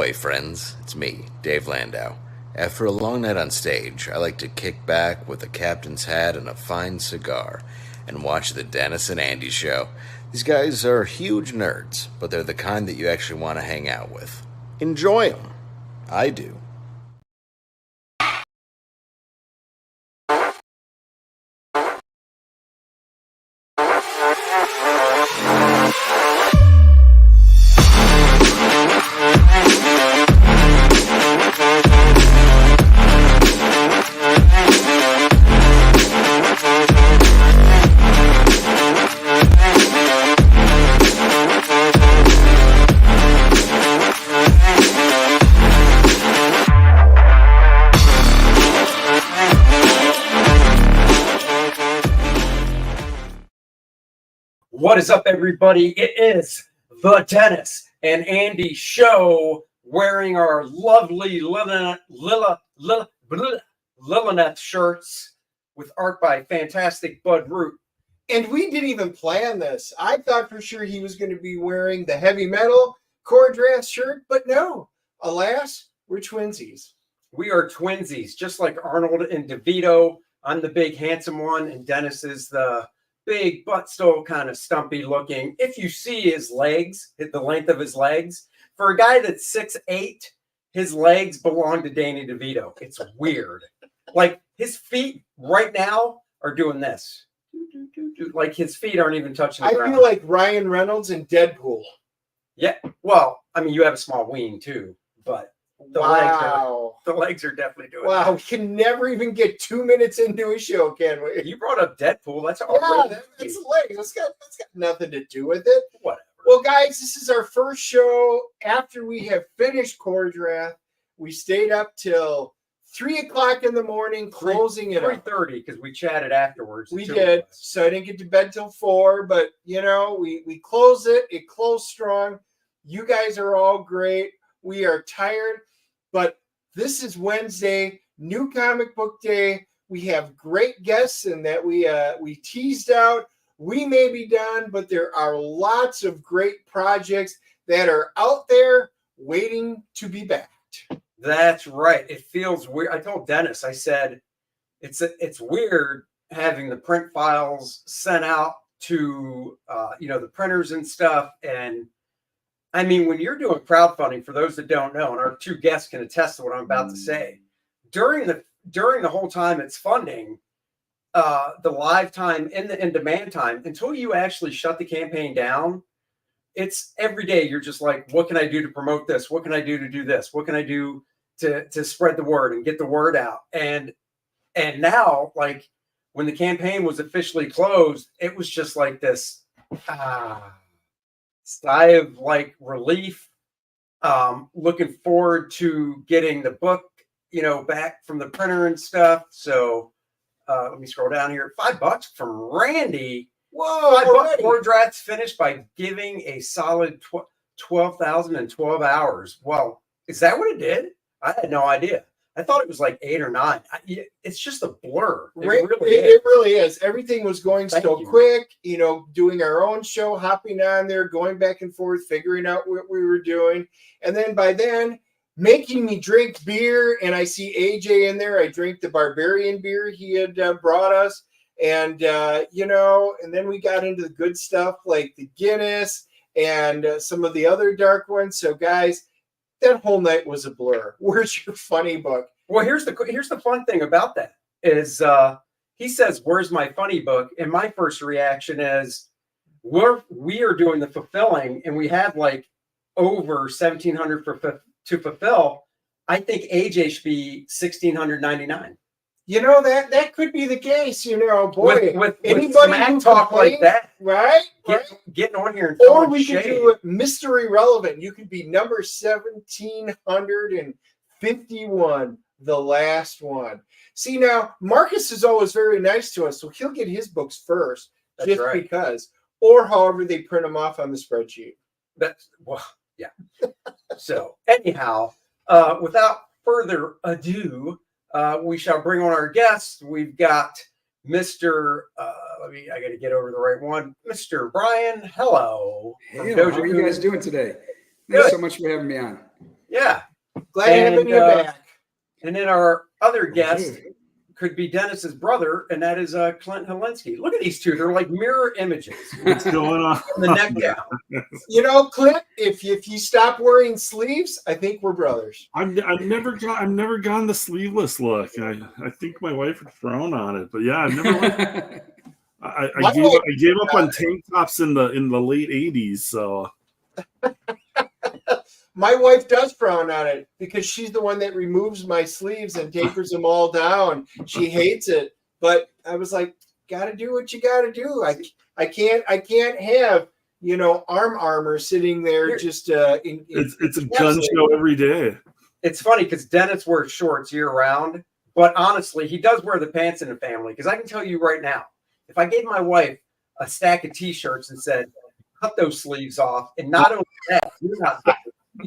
Ahoy, friends. It's me, Dave Landau. After a long night on stage, I like to kick back with a captain's hat and a fine cigar and watch the Dennis and Andy show. These guys are huge nerds, but they're the kind that you actually want to hang out with. Enjoy them. I do. What is up, everybody? It is the Dennis and Andy show, wearing our lovely Lilith shirts with art by Fantastic Bud Root. And we didn't even plan this. I thought for sure he was going to be wearing the heavy metal core dress shirt, but no. Alas, we're twinsies. We are twinsies, just like Arnold and DeVito. I'm the big handsome one, and Dennis is the big butt still kind of stumpy looking. If you see his legs, the length of his legs, for a guy that's 6'8", his legs belong to Danny DeVito. It's weird. Like his feet right now are doing this. Like his feet aren't even touching the ground. I feel like Ryan Reynolds in Deadpool. Yeah. Well, I mean, you have a small wing too, but the legs are definitely doing it. Wow, we can never even get 2 minutes into a show, can we? You brought up Deadpool. That's that's legs. That's got nothing to do with it. Whatever. Well, guys, this is our first show after we have finished core draft. We stayed up till 3 o'clock in the morning, closing it 3:30 because we chatted afterwards. We did, so I didn't get to bed till 4. But you know, we closed it. It closed strong. You guys are all great. We are tired, but this is Wednesday, new comic book day. We have great guests, and that we teased out. We may be done, but there are lots of great projects that are out there waiting to be backed. That's right. It feels weird. I told Dennis, I said, it's weird having the print files sent out to the printers and stuff. And I mean, when you're doing crowdfunding, for those that don't know, and our two guests can attest to what I'm about to say, during the whole time it's funding, the live time and the in-demand time, until you actually shut the campaign down, it's every day you're just like, what can I do to promote this? What can I do to do this? What can I do to spread the word and get the word out? And now, like, when the campaign was officially closed, it was just like this sigh of like relief. Looking forward to getting the book, back from the printer and stuff. So let me scroll down here. $5 from Randy. Whoa! $5 core drafts finished by giving a solid 12,000 in 12 hours. Well, is that what it did? I had no idea. I thought it was like 8 or 9. It's just a blur. It really is. Everything was going so quick, doing our own show, hopping on there, going back and forth, figuring out what we were doing. And then by then, making me drink beer. And I see AJ in there. I drink the Barbarian beer he had brought us. And, and then we got into the good stuff like the Guinness and some of the other dark ones. So, guys, that whole night was a blur. Where's your funny book? Well, here's the fun thing about that is he says, "Where's my funny book?" And my first reaction is, we are doing the fulfilling, and we have like over 1,700 to fulfill. I think AJ should be 1,699. That could be the case. Boy, with anybody who talk like that, right? Getting on here, and or we could do it mystery relevant. You could be number 1,751, the last one. See, now Marcus is always very nice to us, so he'll get his books first, because, or however they print them off on the spreadsheet. Yeah. So anyhow, without further ado, we shall bring on our guests. We've got Mr. I got to get over the right one. Mr. Brian, hello. Hey, how are you guys doing today? Thanks so much for having me on. Yeah. Glad having you back. And then our other guest could be Dennis's brother, and that is Clint Hilinski. Look at these two; they're like mirror images. What's going on? From the neck down. You know, Clint, if you stop wearing sleeves, I think we're brothers. I've never gone the sleeveless look. I think my wife would frown on it, but yeah, I've never. I gave up on tank tops in the late '80s. So my wife does frown on it because she's the one that removes my sleeves and tapers them all down. She hates it, but I was like, "Gotta do what you gotta do." I can't have arm armor sitting there just. It's a gun show every day. It's funny because Dennis wears shorts year round, but honestly, he does wear the pants in the family. Because I can tell you right now, if I gave my wife a stack of T-shirts and said, "Cut those sleeves off," and not only that,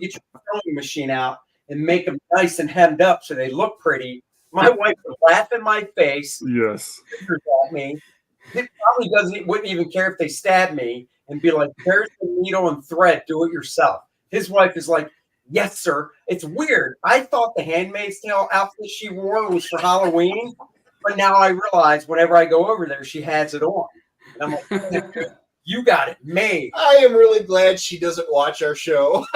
get your sewing machine out and make them nice and hemmed up so they look pretty, my wife would laugh in my face. Yes. At me. It probably wouldn't even care if they stabbed me and be like, "There's the needle and thread. Do it yourself." His wife is like, "Yes, sir." It's weird. I thought the Handmaid's Tale outfit she wore was for Halloween, but now I realize whenever I go over there, she has it on. And I'm like, "You got it made." I am really glad she doesn't watch our show.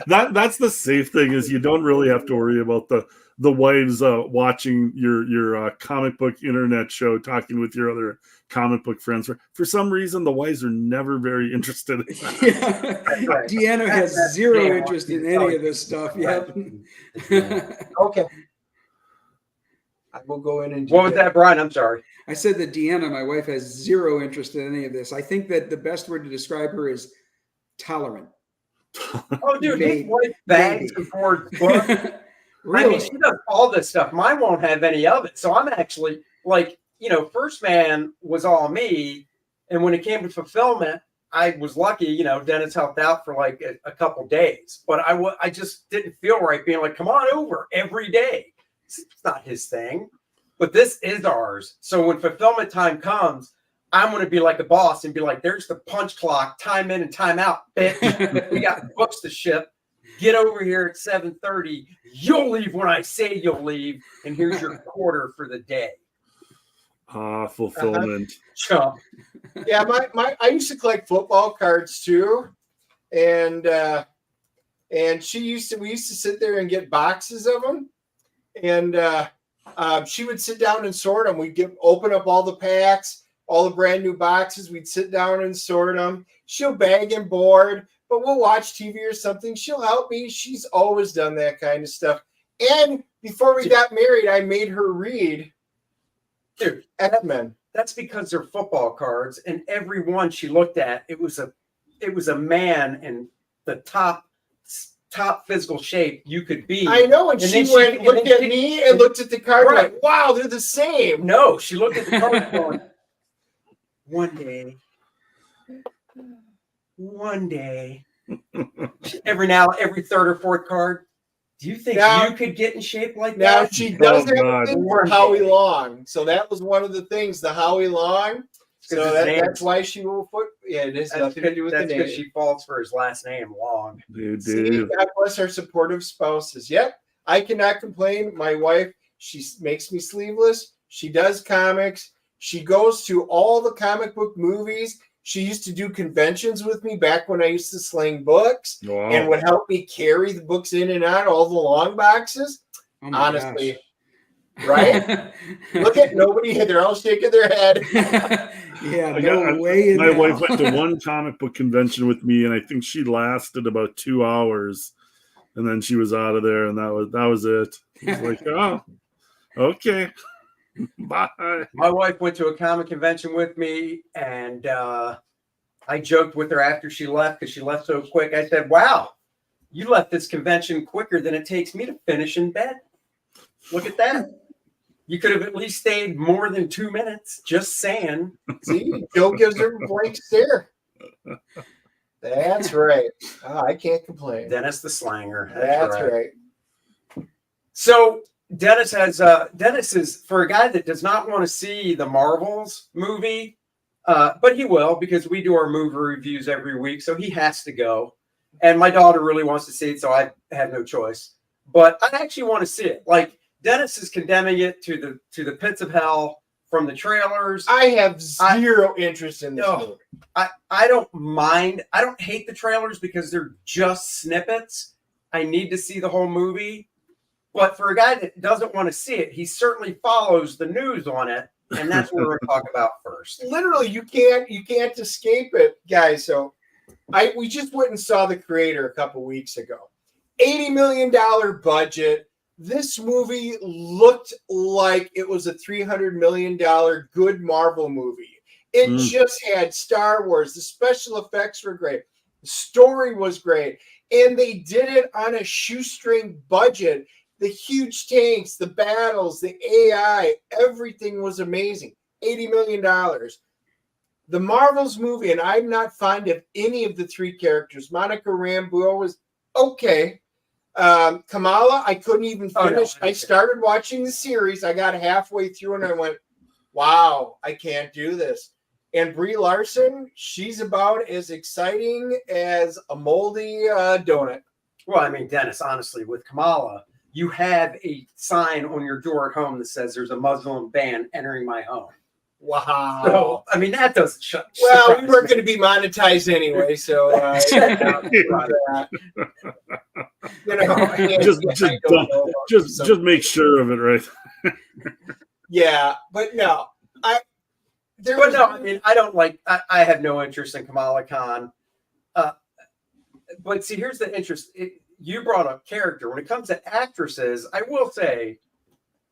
That's the safe thing, is you don't really have to worry about the wives watching your comic book internet show, talking with your other comic book friends. For some reason, the wives are never very interested in that. Yeah. Deanna has zero interest in any of this stuff. Yep. Okay. I will go in and do What was that, Brian? I'm sorry. I said that Deanna, my wife, has zero interest in any of this. I think that the best word to describe her is tolerant. Oh, dude, his wife bags before books. Really? I mean, she does all this stuff. Mine won't have any of it. So I'm actually like, First Man was all me. And when it came to fulfillment, I was lucky, Dennis helped out for like a couple days. But I just didn't feel right being like, "Come on over every day." It's not his thing. But this is ours. So when fulfillment time comes, I'm going to be like a boss and be like, "There's the punch clock, time in and time out, bitch. We got books to ship. Get over here at 7:30. You'll leave when I say you'll leave. And here's your quarter for the day." Fulfillment. Chump. Yeah, I used to collect football cards too, and we used to sit there and get boxes of them, and she would sit down and sort them. We'd open up all the packs, all the brand new boxes. We'd sit down and sort them. She'll bag and board, but we'll watch TV or something. She'll help me. She's always done that kind of stuff. And before we got married, I made her read. Dude, X-Men. that's because they're football cards, and every one she looked at, it was a man in the top physical shape you could be. I know, and she looked at me and looked at the card, right. Like, "Wow, they're the same." No, she looked at the card going, one day, every third or fourth card. Do you think you could get in shape like that? Now she does have a thing for Howie Long, so that was one of the things. The Howie Long, so that's why she will put. Yeah, it has nothing to do with the name. That's because she falls for his last name, Long. See, God bless our supportive spouses. Yep, I cannot complain. My wife, she makes me sleeveless. She does comics. She goes to all the comic book movies. She used to do conventions with me back when I used to sling books. Wow. And would help me carry the books in and out, all the long boxes. Oh honestly, right? Look at nobody, they're all shaking their head. Yeah, no way. My wife went to one comic book convention with me, and I think she lasted about 2 hours, and then she was out of there, and that was it. It was like, "Oh, okay." Bye. My wife went to a comic convention with me, and I joked with her after she left because she left so quick. I said, "Wow, you left this convention quicker than it takes me to finish in bed. Look at that. You could have at least stayed more than 2 minutes." Just saying. See, Joe gives her a blank stare. That's right. Oh, I can't complain. Dennis the Slanger. That's right. So Dennis is, for a guy that does not want to see the Marvels movie, but he will because we do our movie reviews every week, so he has to go. And my daughter really wants to see it, so I have no choice. But I actually want to see it. Like, Dennis is condemning it to the pits of hell from the trailers. I have zero interest in this movie. I don't mind. I don't hate the trailers because they're just snippets. I need to see the whole movie. But for a guy that doesn't want to see it, he certainly follows the news on it, and that's what we're going to talk about first. Literally, you can't escape it, guys. So we just went and saw The Creator a couple weeks ago. $80 million budget. This movie looked like it was a $300 million good Marvel movie. It just had Star Wars. The special effects were great. The story was great. And they did it on a shoestring budget. The huge tanks, the battles, the AI, everything was amazing. $80 million. The Marvels movie, and I'm not fond of any of the three characters. Monica Rambeau was okay. Kamala, I couldn't even finish. I started watching the series. I got halfway through and I went, wow, I can't do this. And Brie Larson, she's about as exciting as a moldy donut. Well, I mean, Dennis, honestly, with Kamala, you have a sign on your door at home that says there's a Muslim band entering my home. Wow. So, I mean, that doesn't shut. Well, we weren't going to be monetized anyway, so just make sure of it, right? Yeah, but no, I mean, I don't like. I have no interest in Kamala Khan. But see, here's the interest. You brought up character. When it comes to actresses, I will say,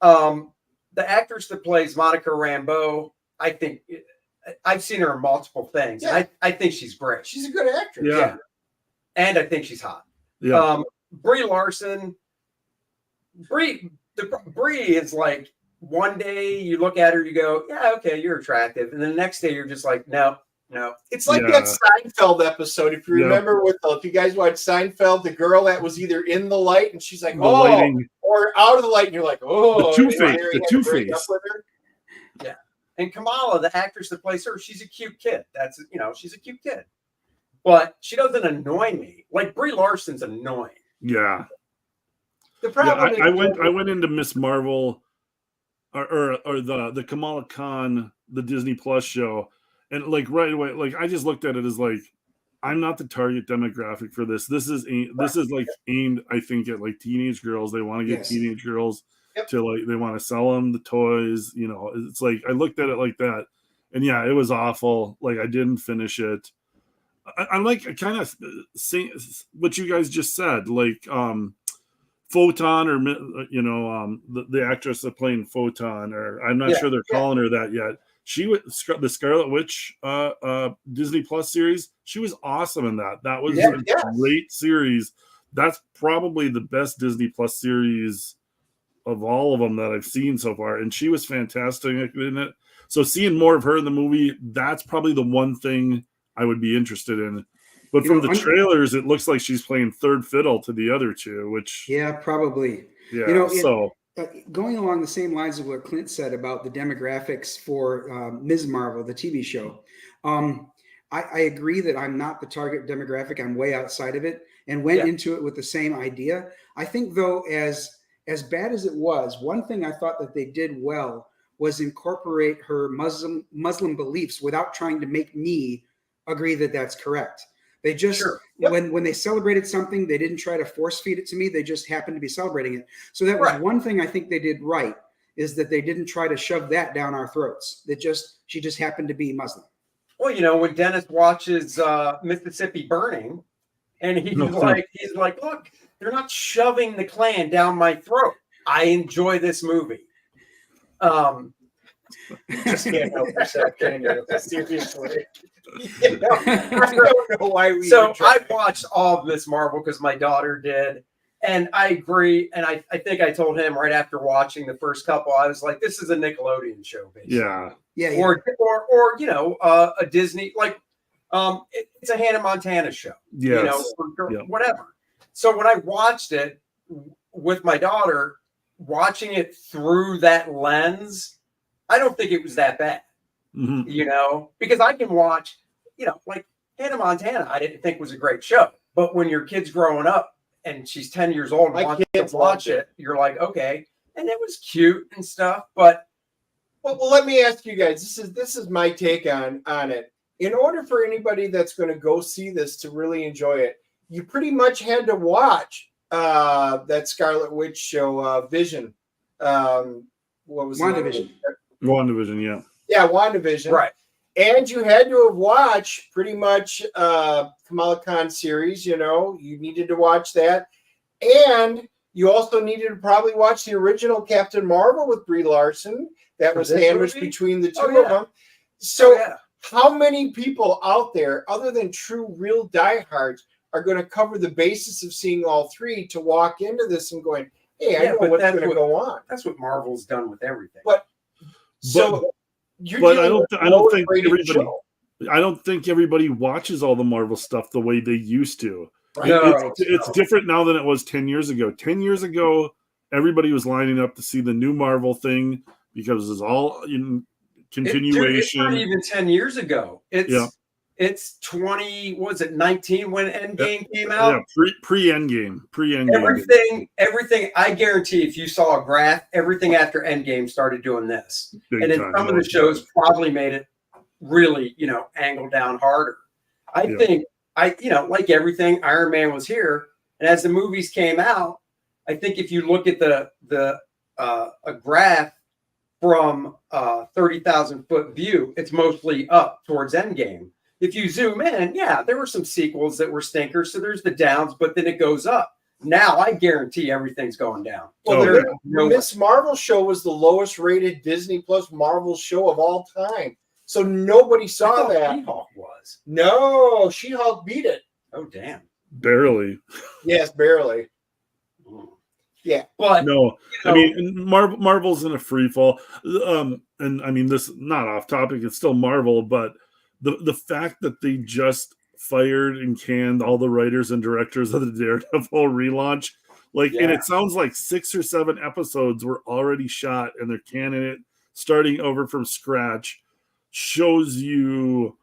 the actress that plays Monica Rambeau, I think I've seen her in multiple things. Yeah. I think she's great. She's a good actress. Yeah. And I think she's hot. Yeah. Brie Larson. Brie is like, one day you look at her, you go, yeah, okay, you're attractive. And the next day you're just like, no. It's like that Seinfeld episode. If you remember, if you guys watch Seinfeld, the girl that was either in the light and she's like, or out of the light, and you're like, oh, the Two-Face. Yeah. And Kamala, the actress that plays her, she's a cute kid. She's a cute kid. But she doesn't annoy me. Like Brie Larson's annoying. Yeah. The problem I went into Miss Marvel or the Kamala Khan, the Disney Plus show, and like right away, like I just looked at it as like, I'm not the target demographic for this. This is like aimed, I think, at like teenage girls. They want to get teenage girls to like, they want to sell them the toys. It's like I looked at it like that, and yeah, it was awful. Like I didn't finish it. I like kind of saying what you guys just said, like Photon, or the actress that playing Photon, or I'm not sure they're calling her that yet. She was the Scarlet Witch Disney Plus series. She was awesome in that. That was a great series. That's probably the best Disney Plus series of all of them that I've seen so far. And she was fantastic in it. So seeing more of her in the movie, that's probably the one thing I would be interested in. But from the trailers, it looks like she's playing third fiddle to the other two, which probably. Yeah. Going along the same lines of what Clint said about the demographics for Ms. Marvel, the TV show, I agree that I'm not the target demographic. I'm way outside of it, and went into it with the same idea. I think, though, as bad as it was, one thing I thought that they did well was incorporate her Muslim beliefs without trying to make me agree that that's correct. They just, when they celebrated something, they didn't try to force feed it to me. They just happened to be celebrating it. So that was one thing I think they did right, is that they didn't try to shove that down our throats. She just happened to be Muslim. Well, when Dennis watches Mississippi Burning, and he's like, look, they're not shoving the Klan down my throat. I enjoy this movie. Just can't help yourself, can you? Seriously. I don't know why we. So I watched all of Miss Marvel because my daughter did, and I agree. And I think I told him right after watching the first couple, I was like, "This is a Nickelodeon show, basically." Yeah. Or a Disney, like it's a Hannah Montana show. Whatever. So when I watched it with my daughter, watching it through that lens, I don't think it was that bad. Because I can watch, like Hannah Montana, I didn't think was a great show. But when your kid's growing up and she's 10 years old and My wants to kids watch loved it, you're like, okay. And it was cute and stuff, but well, let me ask you guys. This is my take on it. In order for anybody that's going to go see this to really enjoy it, you pretty much had to watch that Scarlet Witch show, Vision. What was WandaVision? WandaVision, yeah. Yeah, WandaVision. right. And you had to have watched pretty much Kamala Khan's series. You know, you needed to watch that, and you also needed to probably watch the original Captain Marvel with Brie Larson. That For was this sandwiched movie? between the two Oh, yeah. of them. So, yeah. how many people out there, other than true, real diehards, are going to cover the basis of seeing all three to walk into this and going, "Hey, I Yeah, know but what's that's going to what- go on." That's what Marvel's done with everything. So, you're But dealing with I don't a think lower-rated everybody. show. I don't think everybody watches all the Marvel stuff the way they used to. No, It's different now than it was 10 years ago. 10 years ago, everybody was lining up to see the new Marvel thing because it's all in continuation. It's not even 10 years ago. It's 20, what was it, 19 when Endgame came out? Yeah, pre-Endgame. Everything, I guarantee if you saw a graph, everything after Endgame started doing this. Big And then time, some of no the shows probably made it really, angle down harder. I think, like everything, Iron Man was here. And as the movies came out, I think if you look at a graph from 30,000 foot view, it's mostly up towards Endgame. If you zoom in, there were some sequels that were stinkers. So there's the downs, but then it goes up. Now I guarantee everything's going down. Well, Oh, the Miss Marvel show was the lowest rated Disney Plus Marvel show of all time. So nobody saw that. She-Hulk was. No, She-Hulk beat it. Oh, damn. Barely. Yes, barely. Yeah. But No, I mean, Marvel's in a free fall. And I mean, this not off topic, it's still Marvel, but the fact that they just fired and canned all the writers and directors of the Daredevil relaunch, and it sounds like 6 or 7 episodes were already shot and they're canning it, starting over from scratch, shows you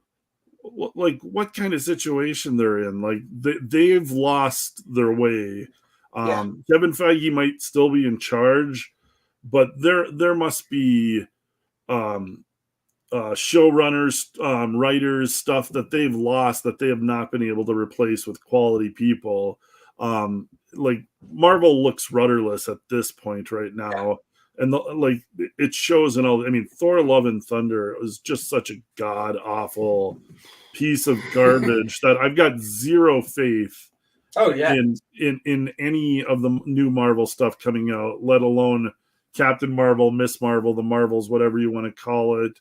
what kind of situation they're in. Like they've lost their way. Kevin Feige might still be in charge, but there must be showrunners, writers, stuff that they've lost that they have not been able to replace with quality people. Marvel looks rudderless at this point right now. And it shows in all. I mean, Thor: Love and Thunder was just such a god awful piece of garbage that I've got zero faith in any of the new Marvel stuff coming out, let alone Captain Marvel, Miss Marvel, the Marvels, whatever you want to call it.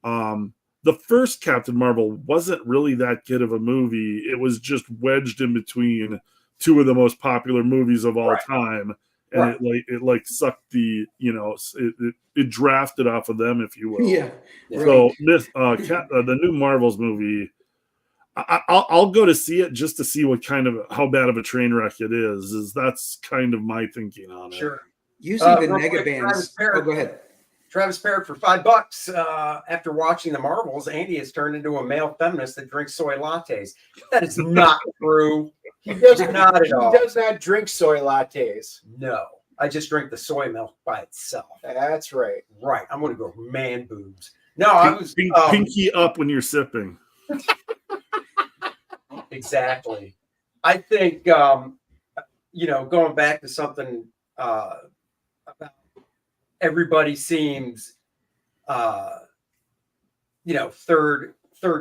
The first Captain Marvel wasn't really that good of a movie. It was just wedged in between two of the most popular movies of all time. And it sucked the, it drafted off of them, if you will. Yeah. So the new Marvels movie, I'll go to see it just to see how bad of a train wreck it is. That's kind of my thinking on it. Sure. Using the mega bands. Go ahead. Travis Parrott for $5. After watching the Marvels, Andy has turned into a male feminist that drinks soy lattes. That is not true. He does not at all. He does not drink soy lattes. No, I just drink the soy milk by itself. That's right. Right. I'm going to go man boobs. No, I was pinky up when you're sipping. Exactly. I think going back to something about everybody seems third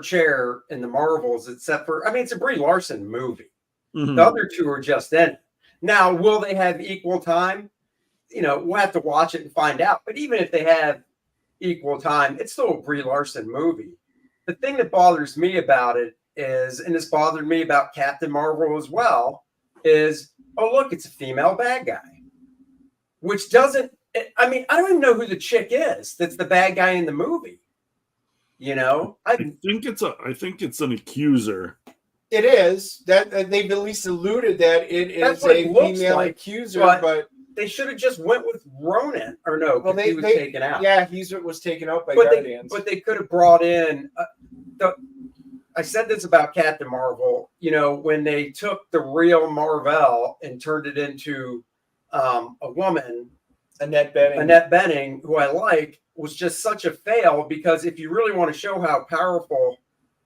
chair in the Marvels, except for it's a Brie Larson movie. Mm-hmm. The other two are just in it. Now, will they have equal time? We'll have to watch it and find out. But even if they have equal time, it's still a Brie Larson movie. The thing that bothers me about it is, and this bothered me about Captain Marvel as well, is, oh, look, it's a female bad guy. Which doesn't, I don't even know who the chick is that's the bad guy in the movie. I think it's an accuser. It is that they've at least alluded that it is a female accuser, but they should have just went with Ronan, or no? Well, he was taken out. Yeah, he was taken out by Guardians. But they could have brought in. I said this about Captain Marvel, you know, when they took the real Marvel and turned it into a woman, Annette Bening, who I like, was just such a fail, because if you really want to show how powerful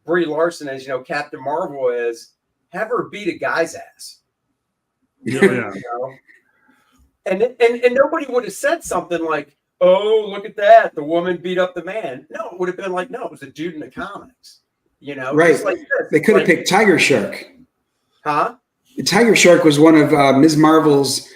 Brie Larson is, you know, Captain Marvel is, have her beat a guy's ass. Yeah. You know? And nobody would have said something like, oh, look at that, the woman beat up the man. No, it would have been like, no, it was a dude in the comics. You know, right? Just like this. They could have picked Tiger Shark. Huh? The Tiger Shark was one of Ms. Marvel's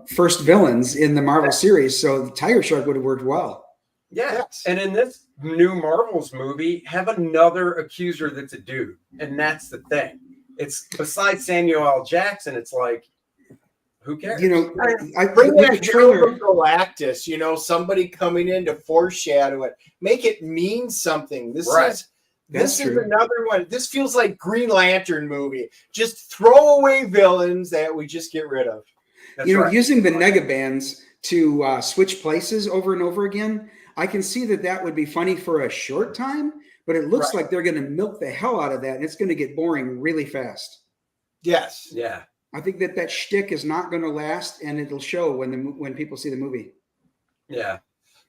first villains in the Marvel series, so the Tiger Shark would have worked well. Yes. And in this new Marvel's movie, have another accuser that's a dude. And that's the thing. It's besides Samuel L. Jackson, it's like, who cares? You know, I bring with the that trailer. Galactus, you know, somebody coming in to foreshadow it, make it mean something. This is another one. This feels like Green Lantern movie. Just throw away villains that we just get rid of. That's you know, right. using the negabands to switch places over and over again, I can see that would be funny for a short time, but it looks like they're going to milk the hell out of that, and it's going to get boring really fast. Yes. Yeah. I think that shtick is not going to last, and it'll show when people see the movie. Yeah.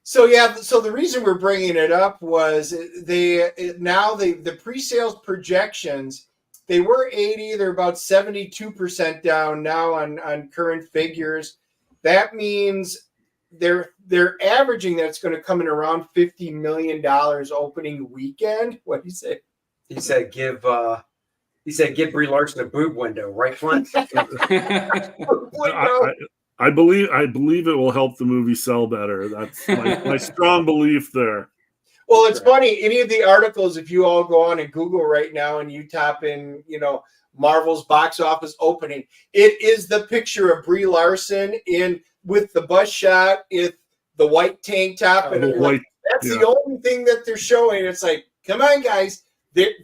So the reason we're bringing it up was the pre-sales projections, they were 80, they're about 72% down now on current figures. That means they're averaging that it's going to come in around $50 million opening weekend. What do you say? He said give Brie Larson a boob window, right, Clint? I believe it will help the movie sell better. That's my strong belief there. Well, it's funny. Any of the articles, if you all go on and Google right now and you type in, you know, Marvel's box office opening, it is the picture of Brie Larson with the bus shot, with the white tank top, and that's the only thing that they're showing. It's like, come on, guys,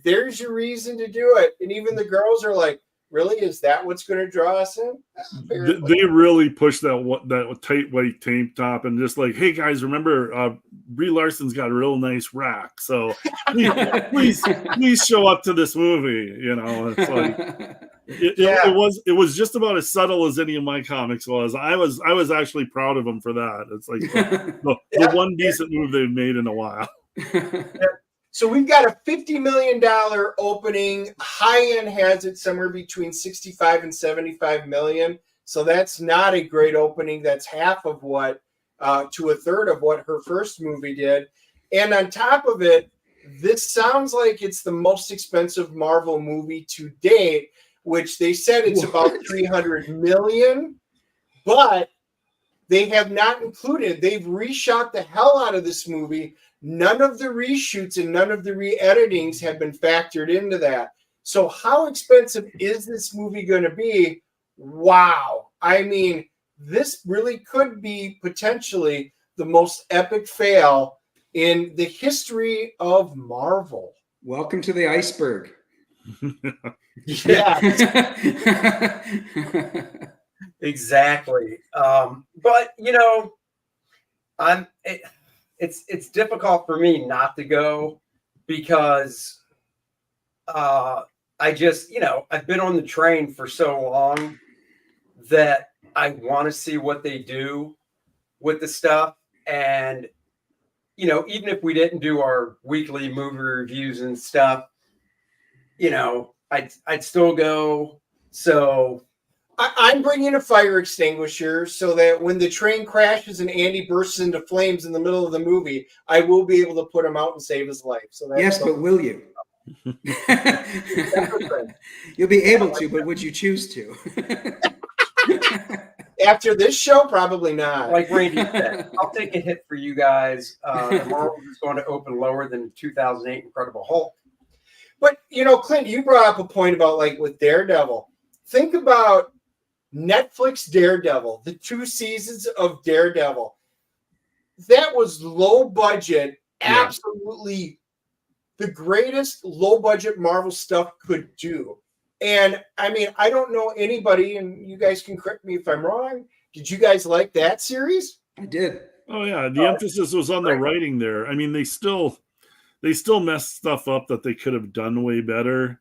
there's your reason to do it. And even the girls are like, really, is that what's going to draw us in? They really push that tight white tank top and just like, hey guys, remember Brie Larson's got a real nice rack, so please show up to this movie. You know, it's like it was just about as subtle as any of my comics was. I was actually proud of them for that. It's like the one decent move they've made in a while. So we've got a $50 million opening. High end has it somewhere between 65 and 75 million. So that's not a great opening. That's half of what, to a third of what her first movie did. And on top of it, this sounds like it's the most expensive Marvel movie to date, which they said it's about 300 million, but they have not included. They've reshot the hell out of this movie. None of the reshoots and none of the re-editings have been factored into that. So how expensive is this movie going to be? Wow. I mean, this really could be potentially the most epic fail in the history of Marvel. Welcome to the iceberg. Yeah. Exactly. But, you know, it's difficult for me not to go because I just, you know, I've been on the train for so long that I want to see what they do with the stuff. And, you know, even if we didn't do our weekly movie reviews and stuff, you know, I'd still go. So I'm bringing a fire extinguisher so that when the train crashes and Andy bursts into flames in the middle of the movie, I will be able to put him out and save his life. So that's yes, but will you? You'll be able to, but would you choose to? After this show, probably not. like Randy said, I'll take a hit for you guys. Marvel is going to open lower than 2008 Incredible Hulk. But, you know, Clint, you brought up a point about like with Daredevil. Think about Netflix Daredevil, the 2 seasons of Daredevil. That was low budget, absolutely the greatest low budget Marvel stuff could do. And I mean, I don't know anybody, and you guys can correct me if I'm wrong. Did you guys like that series? I did. Oh yeah, the emphasis was on the writing there. I mean, they still they still messed stuff up that they could have done way better.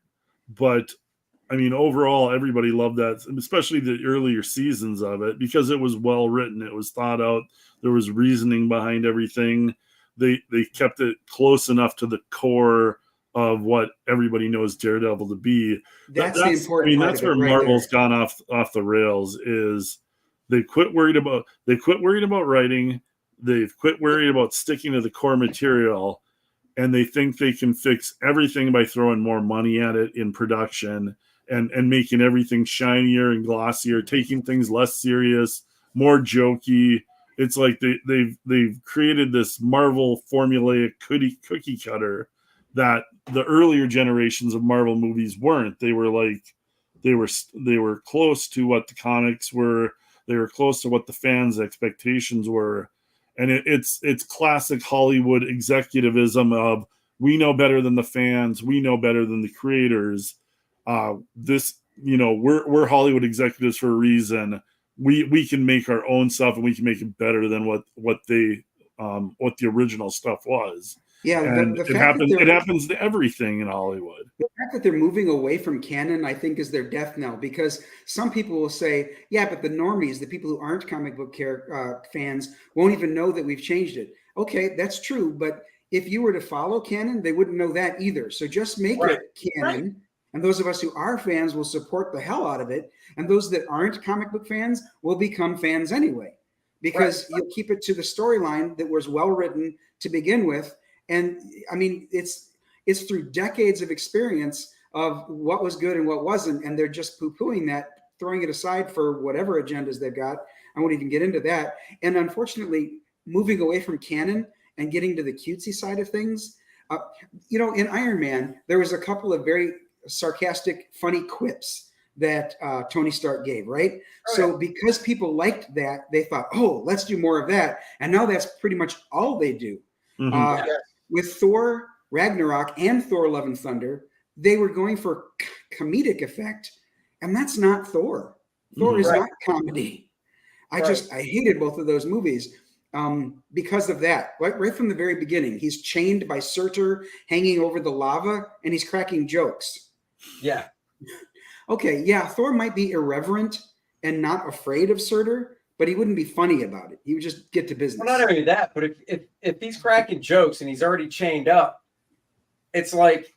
But I mean, overall, everybody loved that, especially the earlier seasons of it, because it was well written. It was thought out. There was reasoning behind everything. They kept it close enough to the core of what everybody knows Daredevil to be. That's the important part. That's where Marvel's gone off the rails. Is they quit worried about writing. They've quit worried about sticking to the core material, and they think they can fix everything by throwing more money at it in production and making everything shinier and glossier, taking things less serious, more jokey. It's like they've created this Marvel formulaic cookie cutter that the earlier generations of Marvel movies weren't. They were close to what the comics were. They were close to what the fans' expectations were. And it's classic Hollywood executivism of, we know better than the fans, we know better than the creators. We're Hollywood executives for a reason. We can make our own stuff, and we can make it better than what the original stuff was. Yeah, it happens to everything in Hollywood. The fact that they're moving away from canon, I think, is their death knell, because some people will say, yeah, but the normies, the people who aren't comic book fans, won't even know that we've changed it. Okay, that's true, but if you were to follow canon, they wouldn't know that either. So just make it canon, and those of us who are fans will support the hell out of it, and those that aren't comic book fans will become fans anyway, because you'll keep it to the storyline that was well written to begin with. And I mean, it's through decades of experience of what was good and what wasn't, and they're just poo-pooing that, throwing it aside for whatever agendas they've got. I won't even get into that. And unfortunately, moving away from canon and getting to the cutesy side of things, in Iron Man, there was a couple of very sarcastic, funny quips that Tony Stark gave, right? So because people liked that, they thought, oh, let's do more of that. And now that's pretty much all they do. Mm-hmm. With Thor Ragnarok and Thor Love and Thunder, they were going for comedic effect, and that's not Thor. Thor is not comedy. I hated both of those movies because of that. Right from the very beginning, he's chained by Surtur hanging over the lava, and he's cracking jokes. Yeah. Okay, yeah, Thor might be irreverent and not afraid of Surtur, but he wouldn't be funny about it. He would just get to business. Well, not only that, but if he's cracking jokes and he's already chained up, it's like,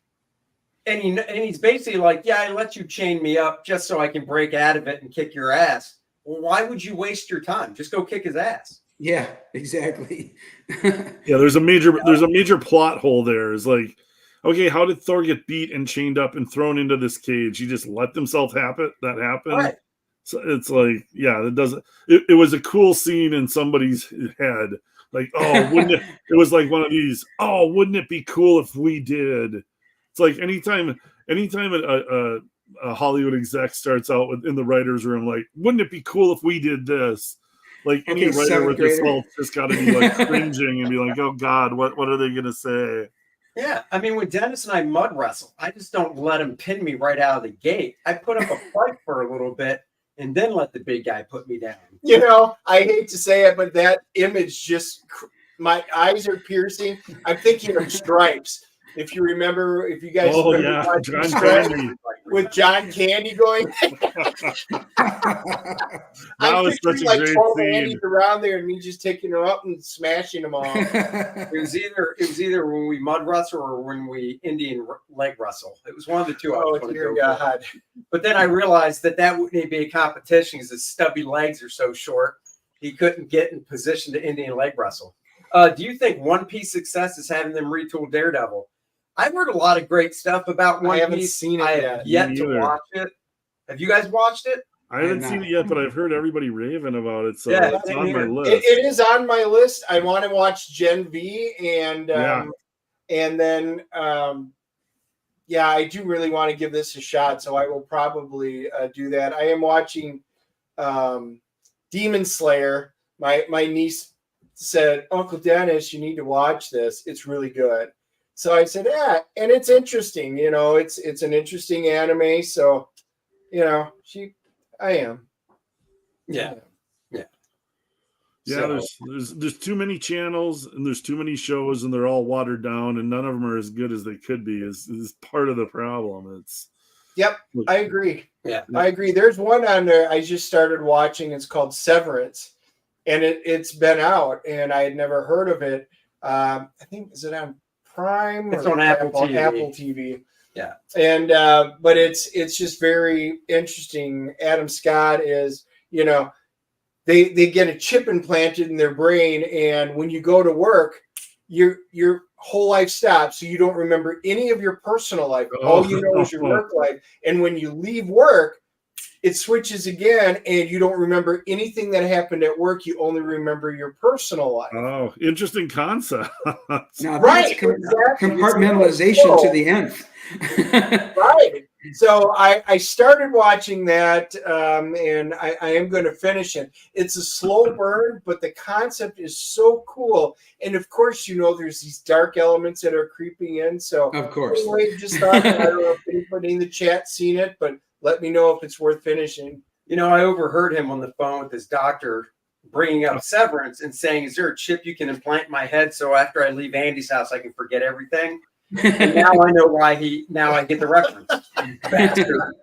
and he's basically like, yeah, I let you chain me up just so I can break out of it and kick your ass. Well, why would you waste your time? Just go kick his ass. Yeah, exactly. Yeah, there's a major plot hole there. It's like, okay, how did Thor get beat and chained up and thrown into this cage? He just let himself happen. Right. So it's like, yeah, that doesn't. It was a cool scene in somebody's head. Like, oh, wouldn't it? It was like one of these. Oh, wouldn't it be cool if we did? It's like anytime a Hollywood exec starts out in the writers' room, like, wouldn't it be cool if we did this? Like any writer with this fault just got to be like cringing and be like, oh God, what are they gonna say? Yeah, I mean, when Dennis and I mud wrestle, I just don't let him pin me right out of the gate. I put up a fight for a little bit, and then let the big guy put me down. I hate to say it, but that image just, my eyes are piercing. I'm thinking of Stripes. If you remember, if you guys remember John Candy. With John Candy going. That was such a great scene. Around there and me just taking them up and smashing them all. It was either when we mud wrestle or when we Indian leg wrestle. It was one of the two. Oh, dear God. But then I realized that wouldn't be a competition because his stubby legs are so short. He couldn't get in position to Indian leg wrestle. Do you think One Piece success is having them retool Daredevil? I've heard a lot of great stuff about One Piece. I haven't seen it I yet. have yet to watch it. Have you guys watched it? I haven't seen it yet, but I've heard everybody raving about it, so Yeah, it's on my list. It is on my list. I want to watch Gen V, and then I do really want to give this a shot, so I will probably do that. I am watching Demon Slayer. My niece said, Uncle Dennis, you need to watch this. It's really good. So I said, yeah, and it's interesting. It's an interesting anime. So, I am. Yeah. Yeah, there's too many channels and there's too many shows and they're all watered down and none of them are as good as they could be. Is part of the problem. Yep, I agree. Yeah, I agree. There's one on there I just started watching. It's called Severance, and it's been out, and I had never heard of it. I think, is it on Prime? It's on Apple TV. Apple TV. Yeah, and but it's just very interesting. Adam Scott is, they get a chip implanted in their brain, and when you go to work, your whole life stops, so you don't remember any of your personal life. All you know is your work life. And when you leave work, it switches again, and you don't remember anything that happened at work. You only remember your personal life. Oh, interesting concept. Now, Right, exactly. exactly. Compartmentalization to the nth. Right. So I started watching that, and I am going to finish it. It's a slow burn, but the concept is so cool. And of course, there's these dark elements that are creeping in. So Of course. anyway, just thought, I don't know if anybody in the chat seen it, but let me know if it's worth finishing. I overheard him on the phone with his doctor bringing up Severance and saying, "Is there a chip you can implant in my head so after I leave Andy's house, I can forget everything?" And now I know why now I get the reference. Bastard.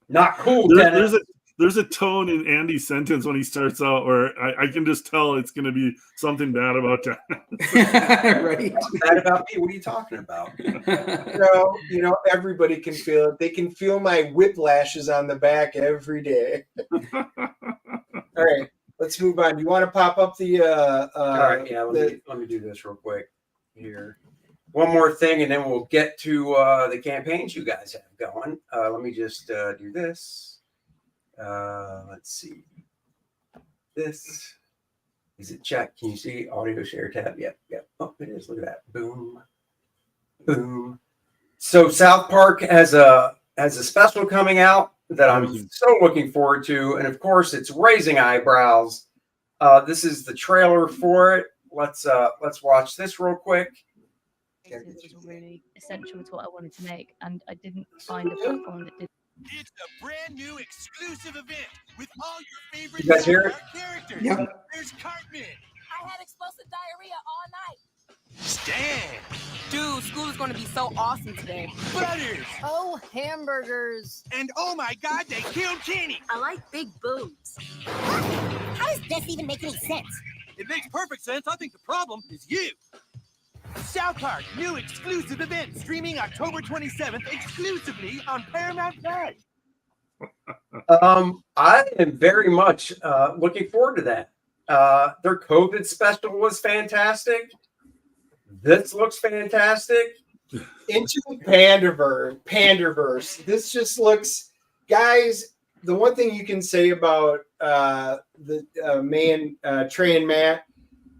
Not cool, Dennis. There's a tone in Andy's sentence when he starts out where I can just tell it's going to be something bad about that. Right. Bad about me? What are you talking about? Everybody can feel it. They can feel my whiplashes on the back every day. All right, let's move on. Do you want to pop up the? All right, yeah. Let me do this real quick here. One more thing, and then we'll get to the campaigns you guys have going. Let me just do this. Let's see. This is it. Check. Can you see audio share tab? Yep. Oh, it is. Look at that. Boom. Boom. So South Park has a special coming out that I'm so looking forward to, and of course, it's raising eyebrows. This is the trailer for it. Let's watch this real quick. It was really essential to what I wanted to make, and I didn't find a platform that did. It's a brand new exclusive event with all your favorite You guys hear it? characters. Yep. There's Cartman, I had explosive diarrhea all night. Stan, Dude, school is going to be so awesome today. Butters, Oh, hamburgers. and oh my God, they killed Kenny. I like big boobs. How does this even make any sense? It makes perfect sense. I think the problem is you. South Park, new exclusive event streaming October 27th exclusively on Paramount Plus. I am very much looking forward to that. Their COVID special was fantastic. This looks fantastic. Into the Pandverse. This just looks, guys. The one thing you can say about Trey and Matt,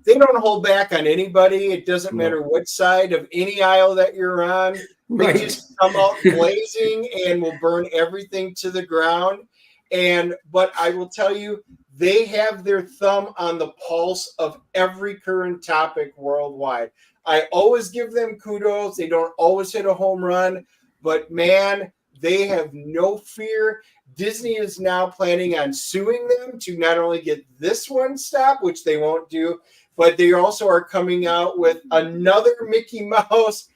they don't hold back on anybody. It doesn't matter what side of any aisle that you're on. They just come out blazing and will burn everything to the ground. But I will tell you, they have their thumb on the pulse of every current topic worldwide. I always give them kudos. They don't always hit a home run, but man, they have no fear. Disney is now planning on suing them to not only get this one stopped, which they won't do, but they also are coming out with another Mickey Mouse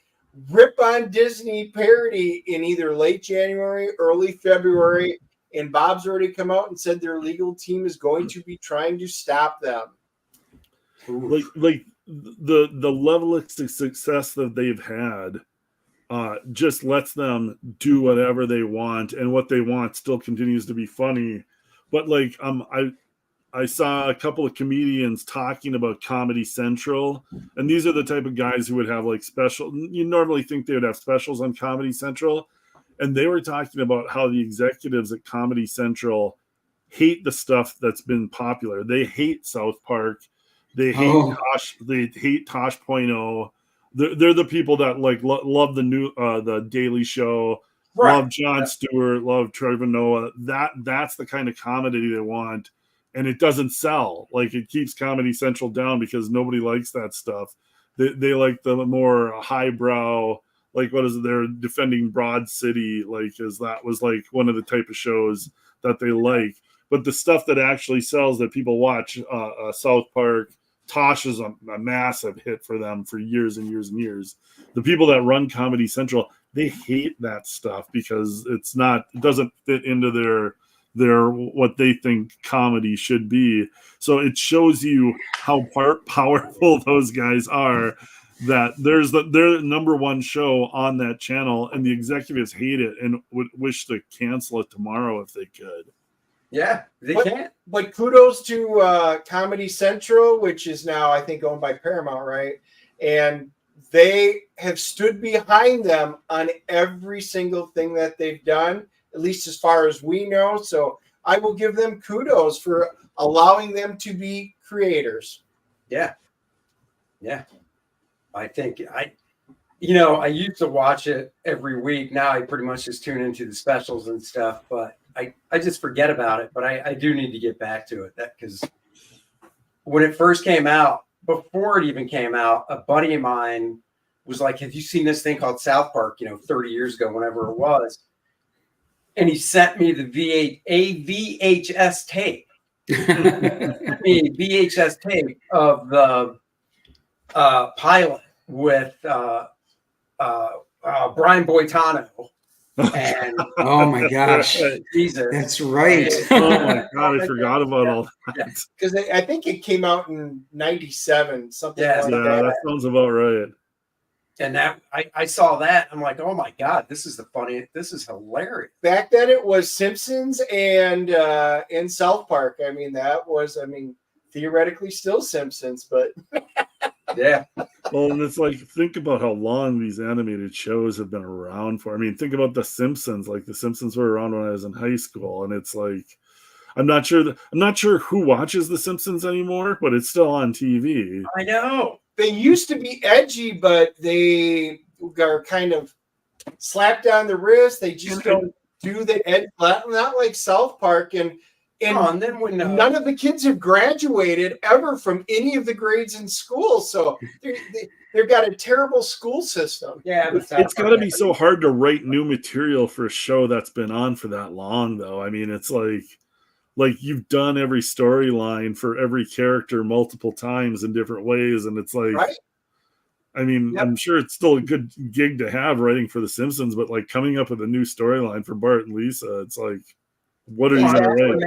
Rip on Disney parody in either late January, early February. And Bob's already come out and said their legal team is going to be trying to stop them. Like the level of success that they've had just lets them do whatever they want, and what they want still continues to be funny. But I saw a couple of comedians talking about Comedy Central, and these are the type of guys who would have like special. You normally think they would have specials on Comedy Central, and they were talking about how the executives at Comedy Central hate the stuff that's been popular. They hate South Park. They hate Tosh. They hate Tosh Point oh. They're the people that love the Daily Show, love Jon Stewart, love Trevor Noah. That's the kind of comedy they want. And it doesn't sell. Like, it keeps Comedy Central down because nobody likes that stuff. They like the more highbrow, like, what is it? They're defending Broad City, like, as that was like one of the type of shows that they like. but the stuff that actually sells that people watch, South Park, Tosh is a massive hit for them for years and years and years. The people that run Comedy Central, they hate that stuff because it doesn't fit into their what they think comedy should be. So it shows you how powerful those guys are, that their number one show on that channel, and the executives hate it and would wish to cancel it tomorrow if they could. Yeah, they can't. But kudos to Comedy Central, which is now, I think, owned by Paramount, right? And they have stood behind them on every single thing that they've done, at least as far as we know. So I will give them kudos for allowing them to be creators. Yeah. Yeah. I think I used to watch it every week. Now I pretty much just tune into the specials and stuff, but I just forget about it. But I do need to get back to it, because when it first came out, before it even came out, a buddy of mine was like, have you seen this thing called South Park, 30 years ago, whenever it was? And he sent me the VHS tape. VHS tape of the pilot with Brian Boitano. And oh my gosh, Jesus, that's right. Oh my God, I forgot about all that. Because I think it came out in '97, something like that. Yeah, that sounds about right. And that I saw that, I'm like, oh my God, this is hilarious. Back then it was Simpsons and South Park. That was theoretically still Simpsons, but yeah. Well, and it's like, think about how long these animated shows have been around for. Think about The Simpsons. Like, The Simpsons were around when I was in high school, and it's like, I'm not sure who watches The Simpsons anymore, but it's still on TV. I know. They used to be edgy, but they are kind of slapped on the wrist. They just don't do the edge, not like South Park. And then when none of the kids have graduated ever from any of the grades in school, so they've got a terrible school system. Yeah, it's got to be so hard to write new material for a show that's been on for that long, though. It's like you've done every storyline for every character multiple times in different ways, and it's like, right? I'm sure it's still a good gig to have writing for The Simpsons, but like coming up with a new storyline for Bart and Lisa, it's like, what are you going to write?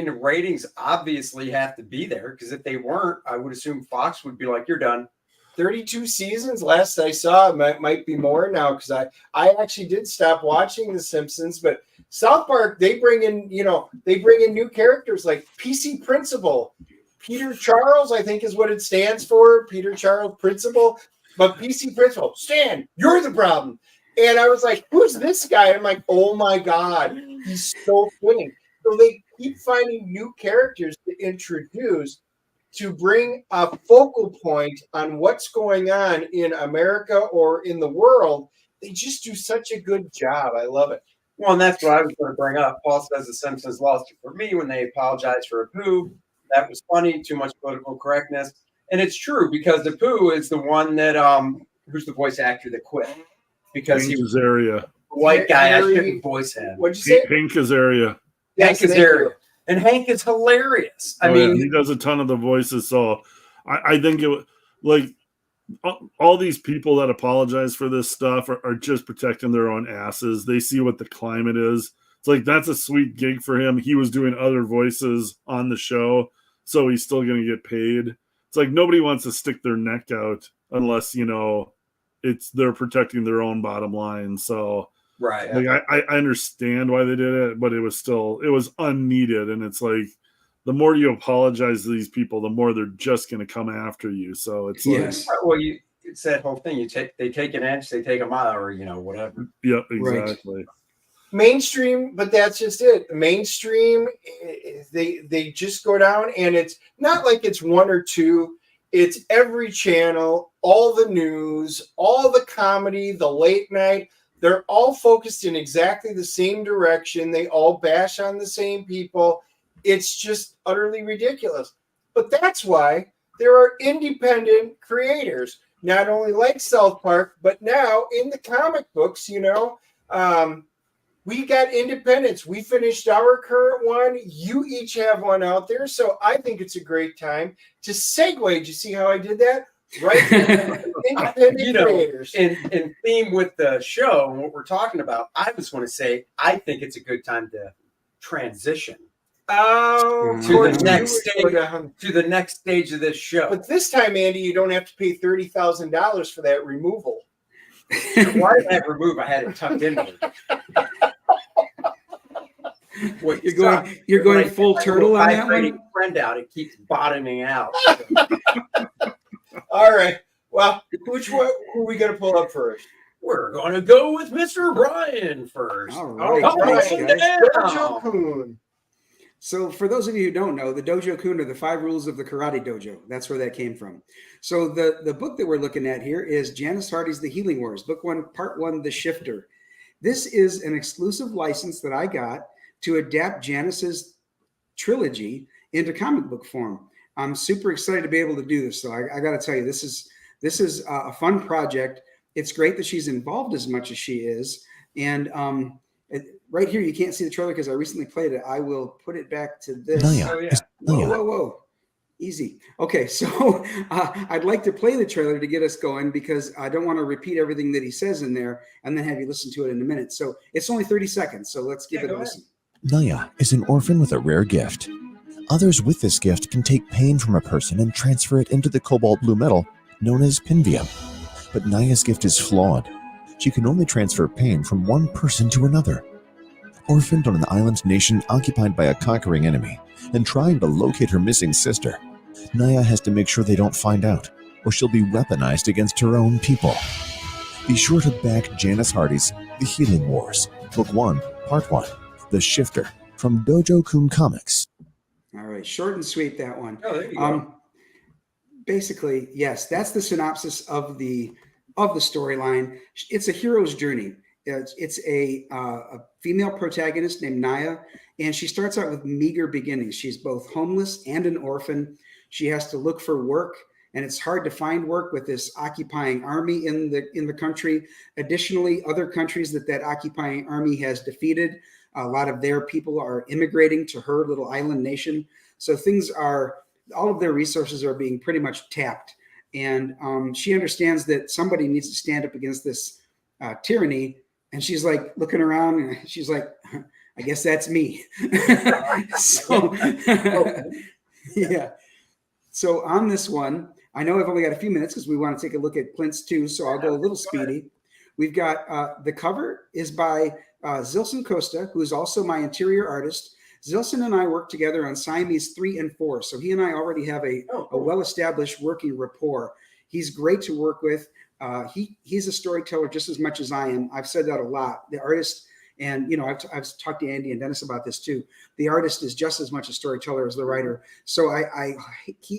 The ratings obviously have to be there, because if they weren't, I would assume Fox would be like, you're done. 32 seasons last I saw. It might be more now, because I actually did stop watching The Simpsons. But South Park, they bring in new characters like PC Principal. Peter Charles, I think, is what it stands for. Peter Charles Principal. But PC Principal, Stan, you're the problem. And I was like, who's this guy? I'm like, oh my God, he's so funny. So they keep finding new characters to introduce, to bring a focal point on what's going on in America or in the world. They just do such a good job. I love it. Well, and that's what I was going to bring up. Paul says The Simpsons lost it for me when they apologized for Apu. That was funny. Too much political correctness. And it's true, because Apu is the one that, who's the voice actor that quit? Because Hank he was Azaria. a white guy. I shouldn't voice him. What'd you say? Hank Azaria. Hank Azaria. And Hank is hilarious. I mean, he does a ton of the voices. So I think it, like, all these people that apologize for this stuff are just protecting their own asses. They see what the climate is. It's like, that's a sweet gig for him. He was doing other voices on the show, so he's still going to get paid. It's like, nobody wants to stick their neck out unless, they're protecting their own bottom line. So right. Like, I understand why they did it, but it was unneeded. And it's like, the more you apologize to these people, the more they're just going to come after you. So it's yes. Well, it's that whole thing. They take an inch, they take a mile, or whatever. Yep, exactly. Right. Mainstream, but that's just it. Mainstream, they just go down, and it's not like it's one or two. It's every channel, all the news, all the comedy, the late night. They're all focused in exactly the same direction. They all bash on the same people. It's just utterly ridiculous. But that's why there are independent creators, not only like South Park, but now in the comic books, we got independence. We finished our current one. You each have one out there. So I think it's a great time to segue. Did you see how I did that? Right. Independent creators. In theme with the show and what we're talking about, I was going to say, I think it's a good time to transition to the next stage of this show. But this time, Andy, you don't have to pay $30,000 for that removal. Why did I remove? I had it tucked in there. What you're going full turtle on that one? Friend out, it keeps bottoming out. All right. Well, who are we going to pull up first? We're going to go with Mr. Brian first. All right. Dojo-kun. So for those of you who don't know, the Dojo-kun are the 5 rules of the karate dojo. That's where that came from. So the book that we're looking at here is Janice Hardy's The Healing Wars, book 1, part 1, The Shifter. This is an exclusive license that I got to adapt Janice's trilogy into comic book form. I'm super excited to be able to do this, though. I got to tell you, this is a fun project. It's great that she's involved as much as she is. And right here, you can't see the trailer because I recently played it. I will put it back to this. Whoa. Easy. Okay, so I'd like to play the trailer to get us going because I don't want to repeat everything that he says in there and then have you listen to it in a minute. So it's only 30 seconds, so let's give it a listen. Naya is an orphan with a rare gift. Others with this gift can take pain from a person and transfer it into the cobalt blue metal known as pinvium. But Naya's gift is flawed. She can only transfer pain from one person to another. Orphaned on an island nation occupied by a conquering enemy and trying to locate her missing sister, Naya has to make sure they don't find out, or she'll be weaponized against her own people. Be sure to back Janice Hardy's The Healing Wars, Book 1, Part 1, The Shifter, from Dojo-kun Comics. All right, short and sweet, that one. Oh, there you go. Basically, yes, that's the synopsis of the storyline. It's a hero's journey. It's a female protagonist named Naya, and she starts out with meager beginnings. She's both homeless and an orphan. She has to look for work, and it's hard to find work with this occupying army in the country. Additionally, other countries that occupying army has defeated, a lot of their people are immigrating to her little island nation. So all of their resources are being pretty much tapped. And she understands that somebody needs to stand up against this tyranny. And she's like looking around and she's like, I guess that's me. So, yeah. So on this one, I know I've only got a few minutes because we want to take a look at Clint's too. So I'll go a little speedy. We've got the cover is by Zilson Costa, who is also my interior artist. Zilson and I work together on Siamese 3 and 4. So he and I already have a well-established working rapport. He's great to work with. He's a storyteller just as much as I am. I've said that a lot. The artist, and I've talked to Andy and Dennis about this too. The artist is just as much a storyteller as the writer. So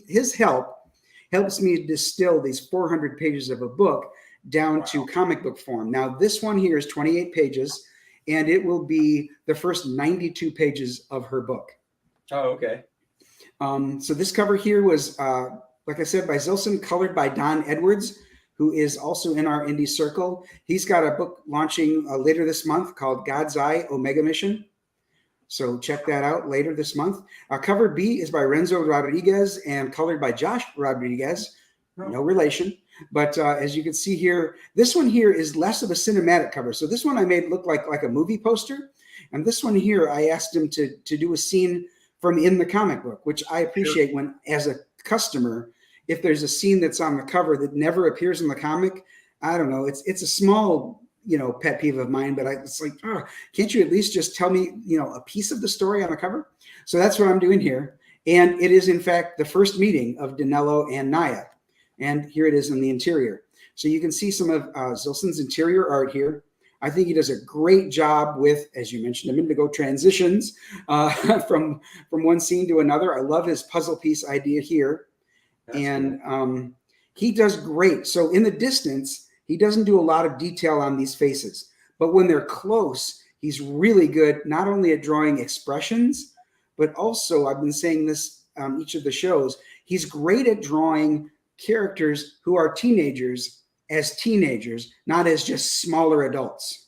his help helps me distill these 400 pages of a book down to comic book form. Now, this one here is 28 pages, and it will be the first 92 pages of her book. Oh, okay. So this cover here was, like I said, by Zilson, colored by Don Edwards, who is also in our indie circle. He's got a book launching later this month called God's Eye Omega Mission. So check that out later this month. Cover B is by Renzo Rodriguez and colored by Josh Rodriguez. No relation. But as you can see here, this one here is less of a cinematic cover. So this one I made look like a movie poster. And this one here, I asked him to do a scene from in the comic book, which I appreciate when, as a customer, if there's a scene that's on the cover that never appears in the comic, I don't know. It's a small, pet peeve of mine, but it's like, can't you at least just tell me, a piece of the story on the cover? So that's what I'm doing here. And it is, in fact, the first meeting of Danilo and Naya. And here it is in the interior. So you can see some of Zilson's interior art here. I think he does a great job with, as you mentioned a minute ago, transitions from one scene to another. I love his puzzle piece idea here. And he does great. So in the distance, he doesn't do a lot of detail on these faces. But when they're close, he's really good, not only at drawing expressions, but also, I've been saying this on each of the shows, he's great at drawing characters who are teenagers as teenagers, not as just smaller adults.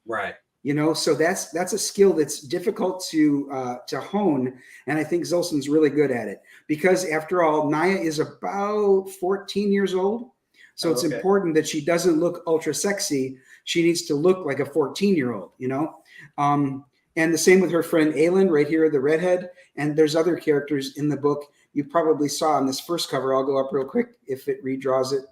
Right. You know, so that's a skill that's difficult to hone, and I think Zolson's really good at it because, after all, Naya is about 14 years old, so it's important that she doesn't look ultra sexy. She needs to look like a 14-year-old, you know. And the same with her friend Aylin, right here, the redhead. And there's other characters in the book you probably saw on this first cover. I'll go up real quick if it redraws it.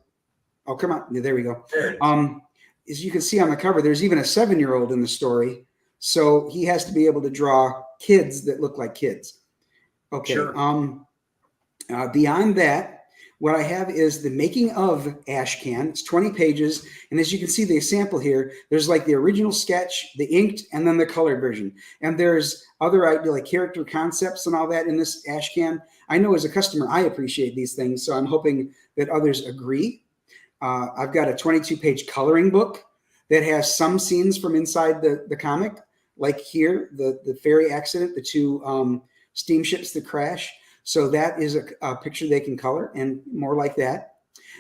Oh, come on, there we go. There it is. As you can see on the cover, there's even a 7-year-old in the story. So he has to be able to draw kids that look like kids. Okay. Sure. Beyond that, what I have is the making of Ashcan. It's 20 pages. And as you can see, the sample here, there's like the original sketch, the inked, and then the colored version. And there's other idea, like character concepts and all that in this Ashcan. I know as a customer, I appreciate these things. So I'm hoping that others agree. I've got a 22-page coloring book that has some scenes from inside the comic, like here, the ferry accident, the 2 steamships that crash. So that is a picture they can color and more like that.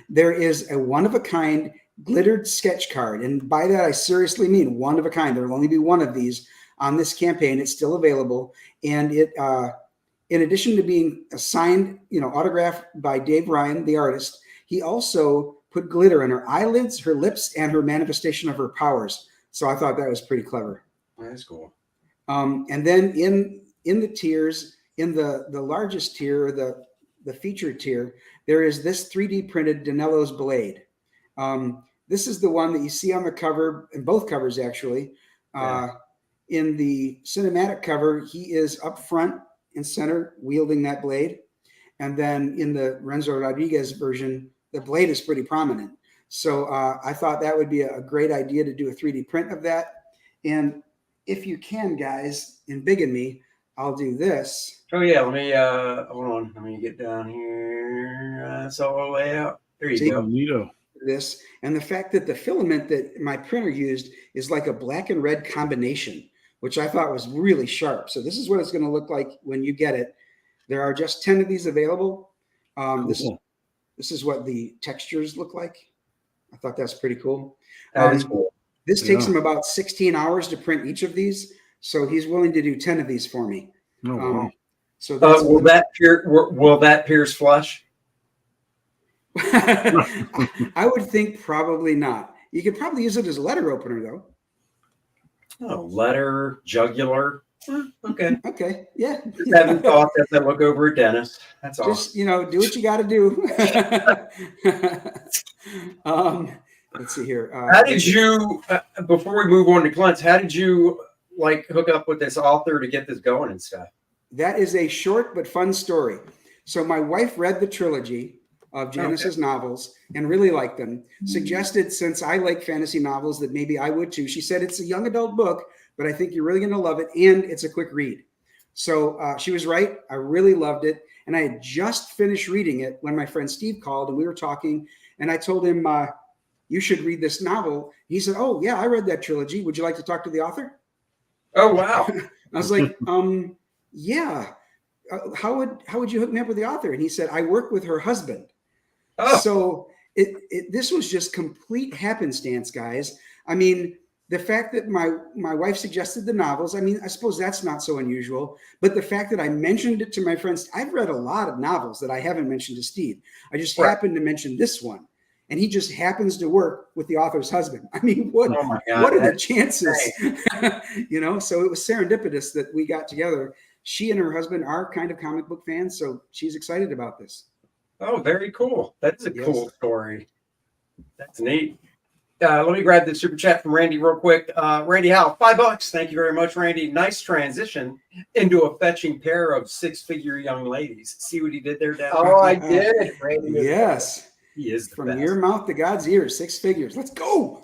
There is a one-of-a-kind glittered sketch card. And by that, I seriously mean one of a kind. There will only be one of these on this campaign. It's still available. And it, in addition to being signed, autographed by Dave Ryan, the artist, he also put glitter on her eyelids, her lips, and her manifestation of her powers. So I thought that was pretty clever. That's cool. And then in the tiers, in the largest tier, the featured tier, there is this 3D printed Danello's blade. This is the one that you see on the cover, in both covers actually. In the cinematic cover, he is up front and center wielding that blade. And then in the Renzo Rodriguez version, the blade is pretty prominent. So I thought that would be a great idea to do a 3D print of that. And if you can, guys, in Big and Me, I'll do this. Oh yeah, let me hold on. Let me get down here. Solo layout. There you go. Neato. This and the fact that the filament that my printer used is like a black and red combination, which I thought was really sharp. So this is what it's going to look like when you get it. There are just 10 of these available. Cool. This is what the textures look like. I thought that's pretty cool. That is cool. This takes him about 16 hours to print each of these. So he's willing to do 10 of these for me. Oh, wow. So that's will that pierce flesh? I would think probably not. You could probably use it as a letter opener though. Oh, letter, jugular. Okay. Okay. Yeah. Just haven't thought as I look over at Dennis. That's all. Just, do what you got to do. Let's see here. How did you, before we move on to Clint's, how did you hook up with this author to get this going and stuff? That is a short but fun story. So my wife read the trilogy of Janice's novels and really liked them. Suggested, since I like fantasy novels, that maybe I would too. She said it's a young adult book, but I think you're really going to love it, and it's a quick read. So she was right. I really loved it, and I had just finished reading it when my friend Steve called, and we were talking, and I told him, you should read this novel. He said, oh, yeah, I read that trilogy. Would you like to talk to the author? Oh, wow. I was like, yeah. How would you hook me up with the author? And he said, I work with her husband. Oh. So this was just complete happenstance, guys. I mean, the fact that my wife suggested the novels, I mean, I suppose that's not so unusual, but the fact that I mentioned it to my friends, I've read a lot of novels that I haven't mentioned to Steve. I just happened to mention this one, and he just happens to work with the author's husband. I mean, what are the chances? So it was serendipitous that we got together. She and her husband are kind of comic book fans, so she's excited about this. Oh, very cool. That's a cool story. That's neat. Let me grab the super chat from Randy real quick. Randy Howe, $5. Thank you very much, Randy. Nice transition into a fetching pair of 6-figure young ladies. See what he did there, Dad? Oh, I did. Randy. Yes. He is the from best. your mouth to God's ears. 6 figures. Let's go.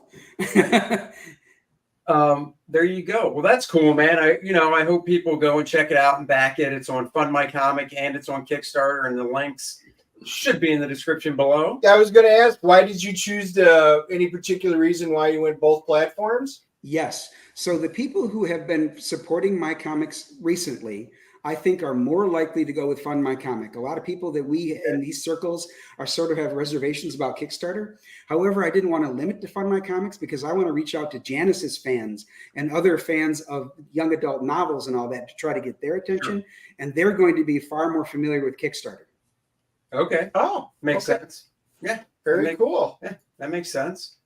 There you go. Well, that's cool, man. I hope people go and check it out and back it. It's on Fund My Comic and it's on Kickstarter, and the links should be in the description below. I was going to ask, why did you choose any particular reason why you went both platforms? Yes. So the people who have been supporting my comics recently, I think are more likely to go with Fund My Comic. A lot of people that we in these circles are sort of have reservations about Kickstarter. However, I didn't want to limit to Fund My Comics because I want to reach out to Janice's fans and other fans of young adult novels and all that to try to get their attention. Sure. And they're going to be far more familiar with Kickstarter. Okay. Oh, makes sense. Yeah. Very cool. Yeah, that makes sense.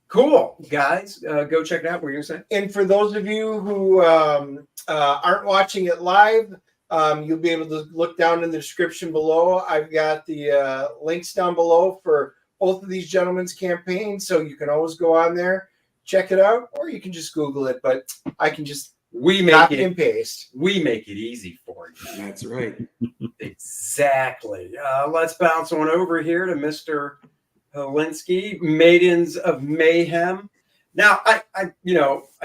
Cool, guys. Go check it out. What were you going to say? And for those of you who aren't watching it live, you'll be able to look down in the description below. I've got the links down below for both of these gentlemen's campaigns, so you can always go on there, check it out, or you can just Google it. But I can just copy and paste. We make it easy for you. That's right. Exactly. Let's bounce on over here to Mr. Hilinski, Maidens of Mayhem. Now, I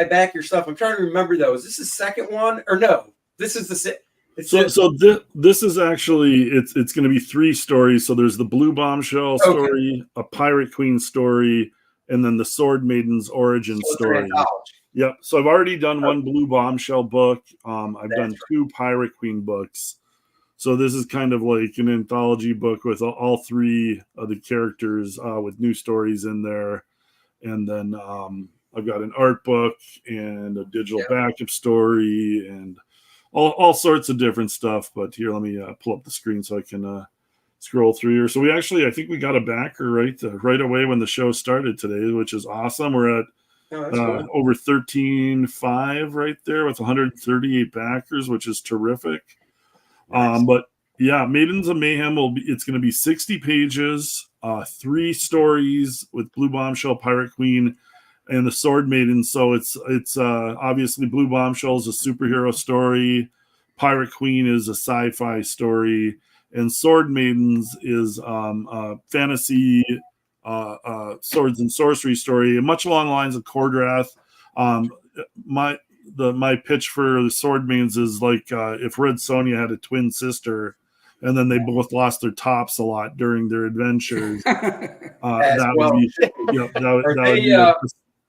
back your stuff. I'm trying to remember though. Is this the second one or no? This is the this is actually it's going to be 3 stories. So there's the Blue Bombshell story, a Pirate Queen story, and then the Sword Maiden's origin story. Yep. So I've already done one Blue Bombshell book. I've done 2 Pirate Queen books. So this is kind of like an anthology book with all 3 of the characters with new stories in there. And then I've got an art book and a digital backup story and all sorts of different stuff. But here, let me pull up the screen so I can scroll through here. So I think we got a backer right away when the show started today, which is awesome. We're at cool. Over 13.5 right there with 138 backers, which is terrific. Nice. But yeah, Maidens of Mayhem it's going to be 60 pages, 3 stories with Blue Bombshell, Pirate Queen, and the Sword Maiden. So it's obviously Blue Bombshell is a superhero story, Pirate Queen is a sci-fi story, and Sword Maidens is a fantasy swords and sorcery story, much along the lines of Cordrath. My pitch for the Sword Maidens is like if Red Sonja had a twin sister and then they both lost their tops a lot during their adventures.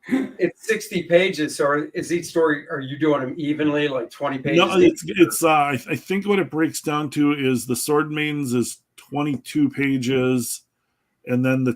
It's 60 pages. So is each story, are you doing them evenly, like 20 pages? No, it's I think what it breaks down to is the Sword Maidens is 22 pages, and then the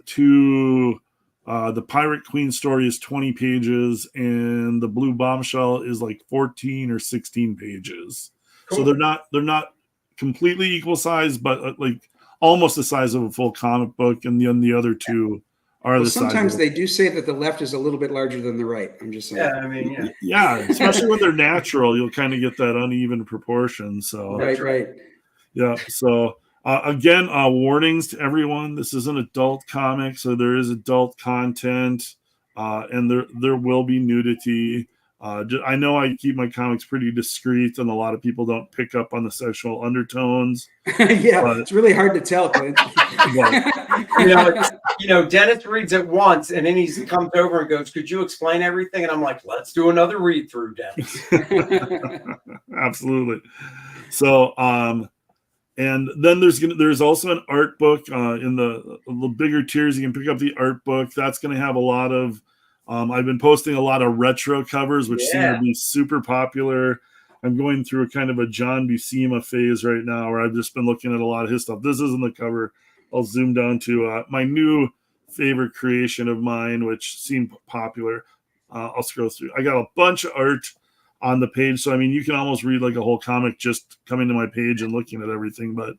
Pirate Queen story is 20 pages, and the Blue Bombshell is like 14 or 16 pages. Cool. So they're not completely equal size, but like almost the size of a full comic book, and the other 2 are the size. Sometimes they do say that the left is a little bit larger than the right. I'm just saying. Yeah, I mean, yeah, especially when they're natural, you'll kind of get that uneven proportion. So right. Yeah. So. Again, warnings to everyone. This is an adult comic, so there is adult content, and there will be nudity. I know I keep my comics pretty discreet, and a lot of people don't pick up on the sexual undertones. It's really hard to tell, Clint. Dennis reads it once, and then he comes over and goes, "Could you explain everything?" And I'm like, "Let's do another read through, Dennis." Absolutely. So, and then there's also an art book in the bigger tiers. You can pick up the art book. That's going to have a lot of. I've been posting a lot of retro covers, which seem to be super popular. I'm going through a kind of a John Buscema phase right now, where I've just been looking at a lot of his stuff. This isn't the cover. I'll zoom down to my new favorite creation of mine, which seemed popular. I'll scroll through. I got a bunch of art on the page, so I mean, you can almost read like a whole comic just coming to my page and looking at everything. But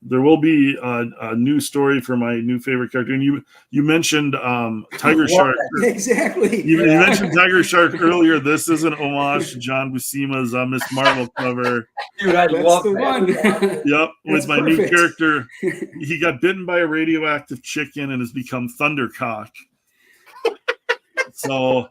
there will be a new story for my new favorite character. And you mentioned Tiger Shark. Exactly. You mentioned Tiger Shark earlier. This is an homage to John Buscema's Miss Marvel cover. Dude, I love the one. Yep, with my new character. He got bitten by a radioactive chicken and has become Thundercock. So,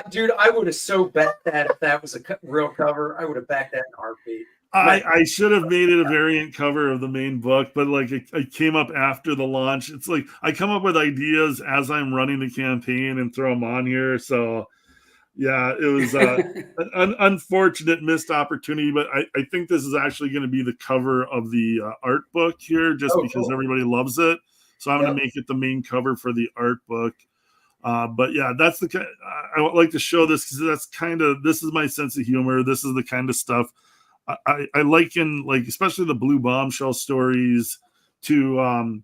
dude, I would have so backed that if that was a real cover. I would have backed that in a heartbeat. I should have made it a variant cover of the main book, but like it came up after the launch. It's like I come up with ideas as I'm running the campaign and throw them on here. So yeah, it was an unfortunate missed opportunity, but I think this is actually going to be the cover of the art book here, just because everybody loves it. So I'm going to make it the main cover for the art book. But yeah, that's the I would like to show this because that's this is my sense of humor. This is the kind of stuff I liken, like especially the Blue Bombshell stories to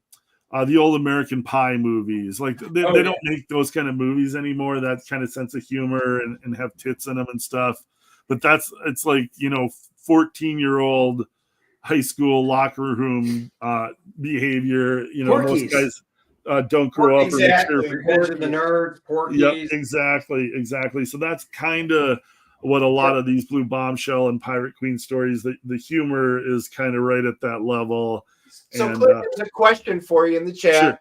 the old American Pie movies. Like they don't make those kind of movies anymore. That kind of sense of humor and have tits in them and stuff. But it's like 14-year-old high school locker room behavior. Most guys don't grow up exactly. or Make sure the nerds, Porkies. Yep, exactly. So that's kind of what a lot of these Blue Bombshell and Pirate Queen stories, the humor is kind of right at that level. So Clint, there's a question for you in the chat. Sure.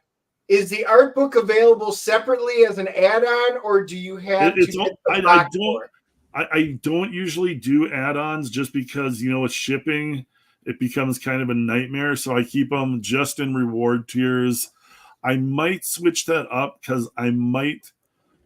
Is the art book available separately as an add-on, or do you have I don't usually do add-ons just because, with shipping, it becomes kind of a nightmare. So I keep them just in reward tiers. I might switch that up because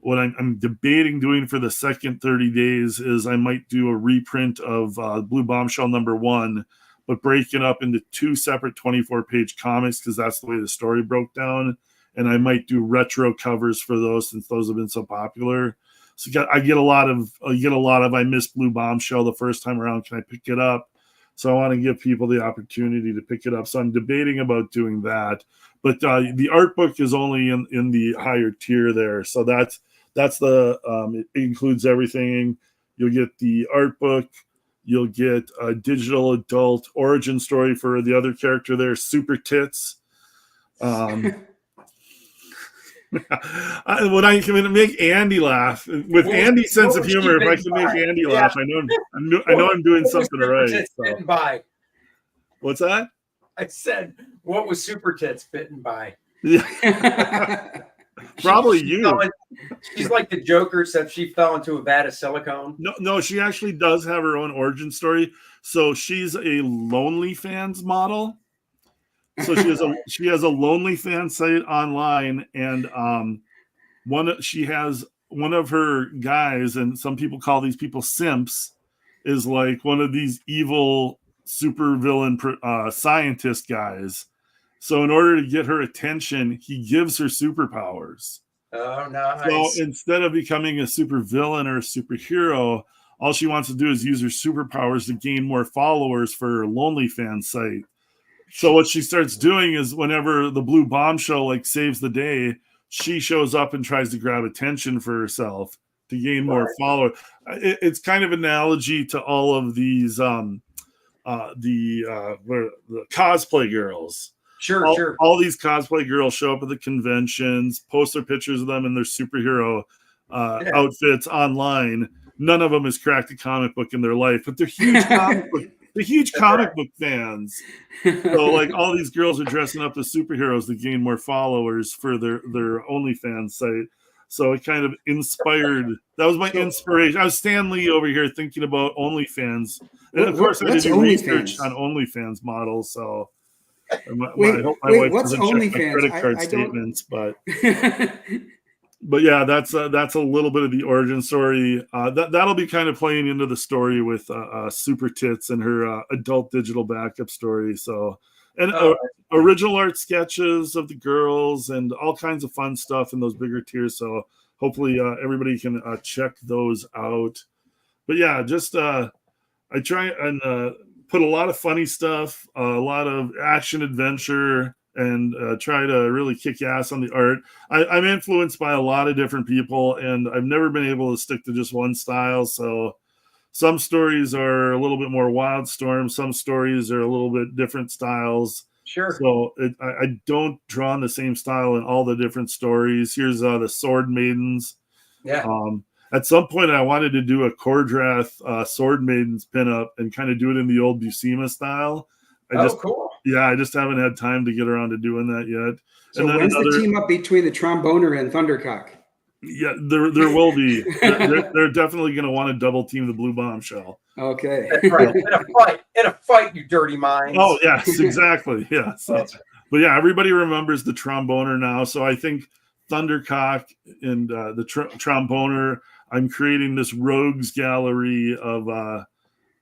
what I'm debating doing for the second 30 days is I might do a reprint of Blue Bombshell #1, but break it up into 2 separate 24-page comics because that's the way the story broke down. And I might do retro covers for those since those have been so popular. So I get a lot of I missed Blue Bombshell the first time around. Can I pick it up? So I want to give people the opportunity to pick it up. So I'm debating about doing that. But the art book is only in the higher tier there. So that's the it includes everything. You'll get the art book. You'll get a digital adult origin story for the other character there, Super Tits. When I can make Andy laugh with Andy's sense of humor, if I can make Andy laugh, I know I'm doing something right. Bitten by? What's that? I said, what was Super Tits bitten by? Yeah. Probably you. She's like the Joker, except she fell into a vat of silicone. No, she actually does have her own origin story. So she's a Lonely Fans model. So she has a Lonely Fan site online, and she has one of her guys, and some people call these people simps, is like one of these evil super villain scientist guys. So in order to get her attention, he gives her superpowers. Oh, nice. So instead of becoming a super villain or a superhero, all she wants to do is use her superpowers to gain more followers for her Lonely Fan site. So what she starts doing is whenever the Blue Bombshell saves the day, she shows up and tries to grab attention for herself to gain more followers. It's kind of analogy to all of these the cosplay girls. Sure. All these cosplay girls show up at the conventions, post their pictures of them in their superhero outfits online. None of them has cracked a comic book in their life, but they're huge comic book fans. So all these girls are dressing up as superheroes to gain more followers for their OnlyFans site. So it kind of inspired. That was my inspiration. I was Stan Lee over here thinking about OnlyFans, and of course I did do research on OnlyFans models. So I hope my wife doesn't check my credit card statements, but. But yeah, that's a little bit of the origin story. That'll be kind of playing into the story with Super Tits and her adult digital backup story. So, and original art sketches of the girls and all kinds of fun stuff in those bigger tiers. So hopefully everybody can check those out. But yeah, just I try and put a lot of funny stuff, a lot of action adventure, and try to really kick ass on the art. I'm influenced by a lot of different people, and I've never been able to stick to just one style. So some stories are a little bit more Wildstorm. Some stories are a little bit different styles. Sure. So I don't draw in the same style in all the different stories. Here's the Sword Maidens. Yeah. At some point, I wanted to do a Kordrath Sword Maidens pinup and kind of do it in the old Buscema style. Cool. Yeah, I just haven't had time to get around to doing that yet. So when's the team up between the Tromboner and Thundercock? Yeah, there will be. They're definitely going to want to double team the Blue Bombshell. Okay. That's right. In a fight, you dirty minds. Oh, yes, exactly. Yeah. So, but yeah, everybody remembers the Tromboner now. So I think Thundercock and the Tromboner, I'm creating this rogues gallery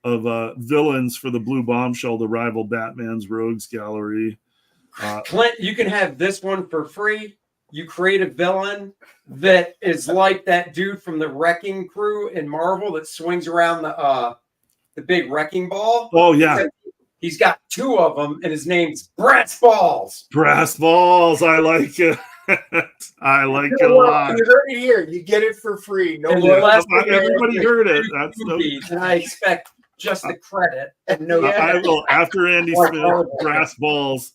of villains for the Blue Bombshell to rival Batman's rogues gallery. Clint, you can have this one for free, you create a villain that is like that dude from the Wrecking Crew in Marvel that swings around the big wrecking ball. Oh yeah, he's got 2 of them, and his name's Brass Balls. Brass Balls. I like it. I like it a lot. You heard it here. You get it for free. No, everybody heard it. That's and I expect just the credit. And no, I will after Andy Smith. Brass Balls.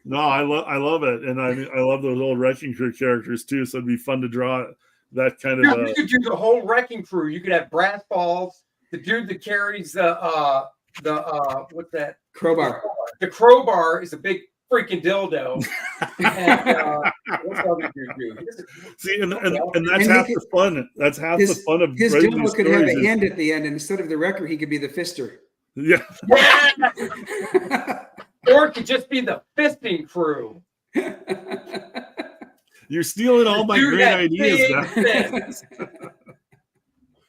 No, I love it, and I love those old Wrecking Crew characters too. So it'd be fun to draw that kind of. You could do the whole Wrecking Crew. You could have Brass Balls, the dude that carries the what's that? Crowbar. The crowbar is a big freaking dildo. And what's the other dude do? See, and that's half the fun. That's half the fun of his writing dildo these could have stories. a hand at the end, and instead of the wrecker, he could be the fister. Yeah. Or it could just be the fisting crew. You're stealing all my great ideas now.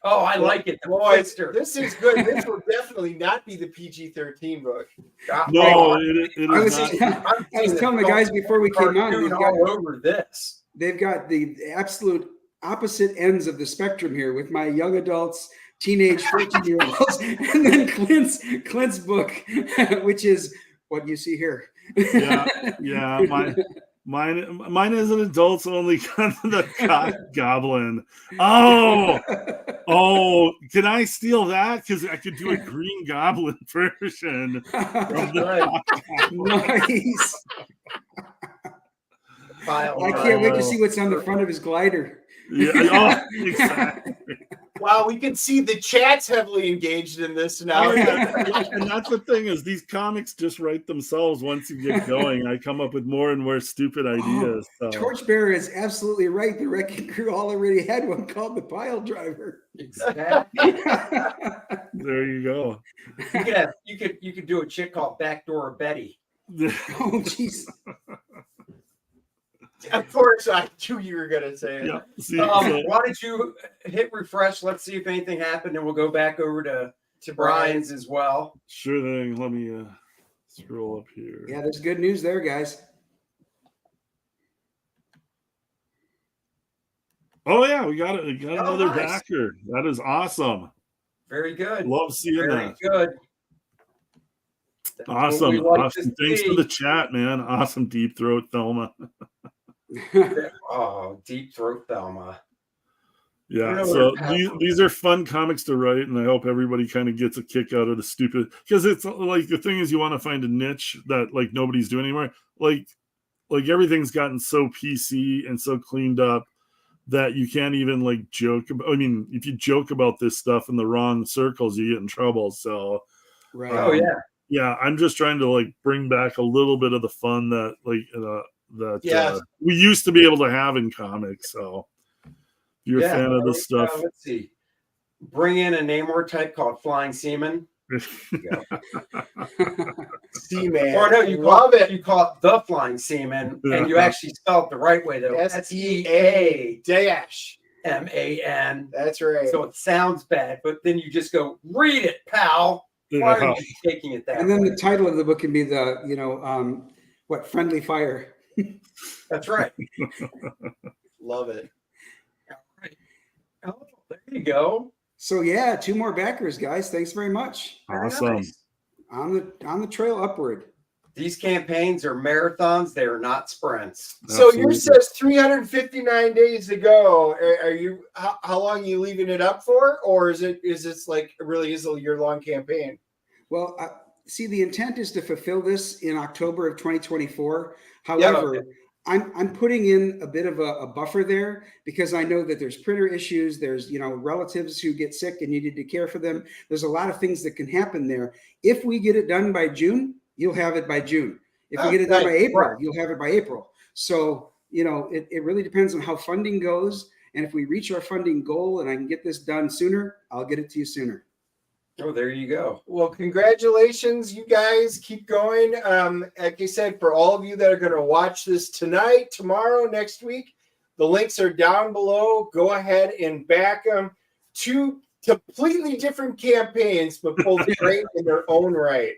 Oh, I like it. Boys, this is good. This will definitely not be the PG-13 book. No, it is I was telling the guys before we came on, they've got, all over this. They've got the absolute opposite ends of the spectrum here with my young adults, teenage 14-year-olds, and then Clint's book, which is what you see here. Yeah. Mine is an adults only kind of the cock goblin. Oh, can I steal that? Because I could do a Green Goblin version. Nice. I can't wait to see what's on the front of his glider. Yeah, exactly. Wow, we can see the chat's heavily engaged in this now. And that's the thing is these comics just write themselves once you get going. I come up with more and more stupid ideas. Torchbearer is absolutely right. The Wrecking Crew already had one called the Pile Driver. Exactly. There you go. You could do a chick called Backdoor Betty. Oh, jeez. Of course, I knew you were going to say it. Yeah. Why don't you hit refresh? Let's see if anything happened, and we'll go back over to Brian's as well. Sure thing. Let me scroll up here. Yeah, there's good news there, guys. Oh yeah, we got it. We got another backer. That is awesome. Very good. Love seeing that. Good. Awesome. Awesome. Thanks for the chat, man. Awesome. Deep Throat Thelma. Oh, Deep Throat Thelma. Yeah, so these are fun comics to write, and I hope everybody kind of gets a kick out of the stupid, because it's like the thing is you want to find a niche that like nobody's doing anymore. Like everything's gotten so PC and so cleaned up that you can't even like joke about. I mean, if you joke about this stuff in the wrong circles, you get in trouble. So, right. Yeah, I'm just trying to like bring back a little bit of the fun that we used to be able to have in comics. So if you're a fan of this stuff. Let's see. Bring in a Namor type called Flying Seaman. Seaman. Or no, you call it the Flying Seaman, and you actually spell it the right way though. SEA-MAN. That's right. So it sounds bad, but then you just go, read it, pal. Why are you taking it that way? And then the title of the book can be Friendly Fire. That's right. Love it. All right. Oh, there you go. So yeah, 2 more backers, guys. Thanks very much. Awesome. Nice. On the trail upward. These campaigns are marathons. They are not sprints. So yours says 359 days to go. Are you? How long are you leaving it up for, or is this like really is a year-long campaign? Well, see, the intent is to fulfill this in October of 2024. However, I'm putting in a bit of a buffer there because I know that there's printer issues. There's relatives who get sick and you need to care for them. There's a lot of things that can happen there. If we get it done by June, you'll have it by June. If we get it done by April, you'll have it by April. So, it really depends on how funding goes. And if we reach our funding goal and I can get this done sooner, I'll get it to you sooner. Oh, there you go. Well, congratulations, you guys. Keep going. Like I said, for all of you that are going to watch this tonight, tomorrow, next week, the links are down below. Go ahead and back them. 2 completely different campaigns, but both great in their own right.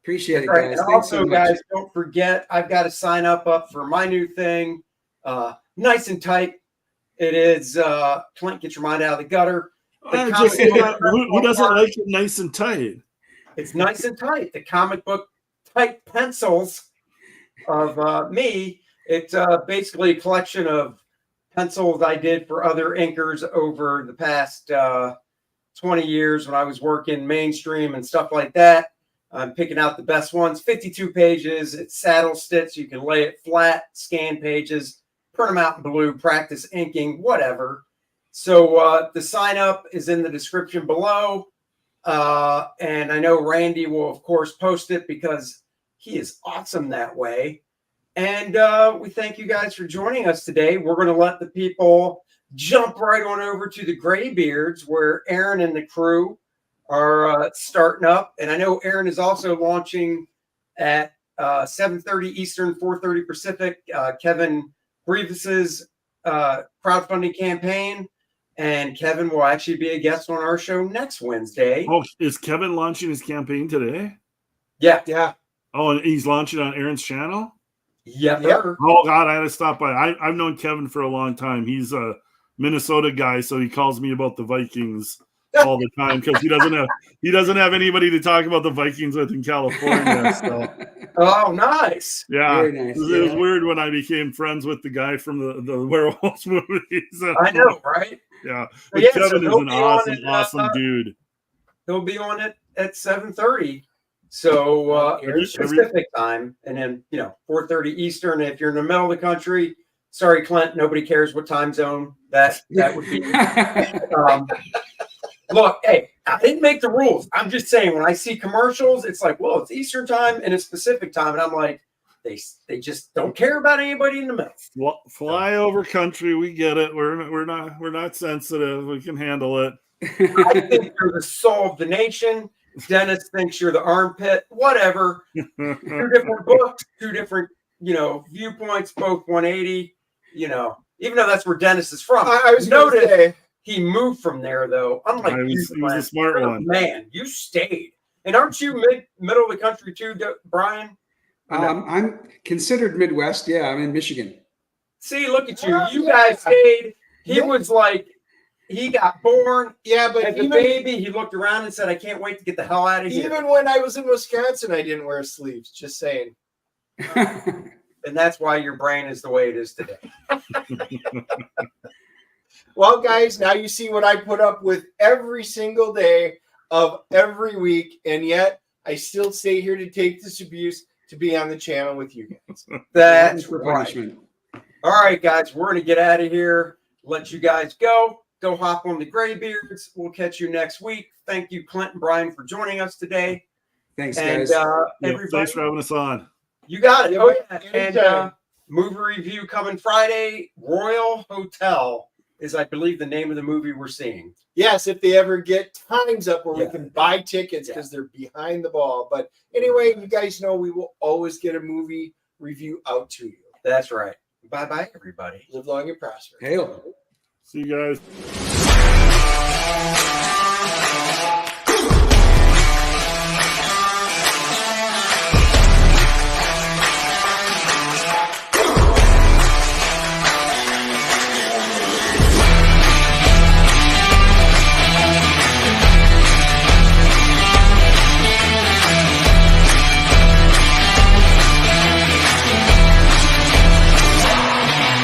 Appreciate it, guys. guys. And also, guys, don't forget, I've got to sign up for my new thing. Nice and tight. It is. Clint, get your mind out of the gutter. Who doesn't like it nice and tight? It's nice and tight. The comic book type pencils of me. It's basically a collection of pencils I did for other inkers over the past 20 years when I was working mainstream and stuff like that. I'm picking out the best ones. 52 pages. It's saddle stitch. You can lay it flat, scan pages, print them out in blue, practice inking, whatever. So the sign up is in the description below. And I know Randy will, of course, post it because he is awesome that way. And we thank you guys for joining us today. We're going to let the people jump right on over to the Graybeards, where Aaron and the crew are starting up. And I know Aaron is also launching at 7:30 Eastern, 4:30 Pacific, Kevin Brevis's crowdfunding campaign. And Kevin will actually be a guest on our show next Wednesday. Oh, is Kevin launching his campaign today? Yeah. Yeah. Oh, and he's launching on Aaron's channel? Yeah. Oh, God, I had to stop by. I've known Kevin for a long time. He's a Minnesota guy, so he calls me about the Vikings all the time because he doesn't have anybody to talk about the Vikings with in California. So. Oh, nice. Yeah. Very nice. It was weird when I became friends with the guy from the werewolves movies. I know, right? Yeah. But yeah, Kevin so is an awesome dude. He'll be on it at 7:30. So Pacific time, and then 4:30 Eastern. If you're in the middle of the country, sorry, Clint, nobody cares what time zone that would be. Look, hey, I didn't make the rules. I'm just saying when I see commercials, it's like, well, it's Eastern time and it's Pacific time, and I'm like, they just don't care about anybody in the middle. Fly over country, we get it. We're not sensitive. We can handle it. I think you're the soul of the nation. Dennis thinks you're the armpit. Whatever. 2 different books, 2 different viewpoints, both 180. Even though that's where Dennis is from. I was noticed he moved from there though. Unlike he was a smart one. Man, you stayed. And aren't you middle of the country too, Brian? I'm considered Midwest. Yeah, I'm in Michigan. See, look at you. You guys stayed. He was like, he got born. Yeah, but as a baby, he looked around and said, I can't wait to get the hell out of here. Even when I was in Wisconsin, I didn't wear sleeves. Just saying. And that's why your brain is the way it is today. Well, guys, now you see what I put up with every single day of every week, and yet I still stay here to take this abuse to be on the channel with you guys. That's right. All right, guys, we're going to get out of here. Let you guys go. Go hop on the Graybeards. We'll catch you next week. Thank you, Clint and Brian, for joining us today. Thanks, and, guys. Everybody, thanks for having us on. You got it. Oh, yeah. And movie review coming Friday. Royal Hotel is, I believe, the name of the movie we're seeing. Yes, if they ever get times up where we can buy tickets because they're behind the ball. But anyway, you guys know we will always get a movie review out to you. That's right. Bye-bye, everybody. Live long and prosper. Hail. See you guys.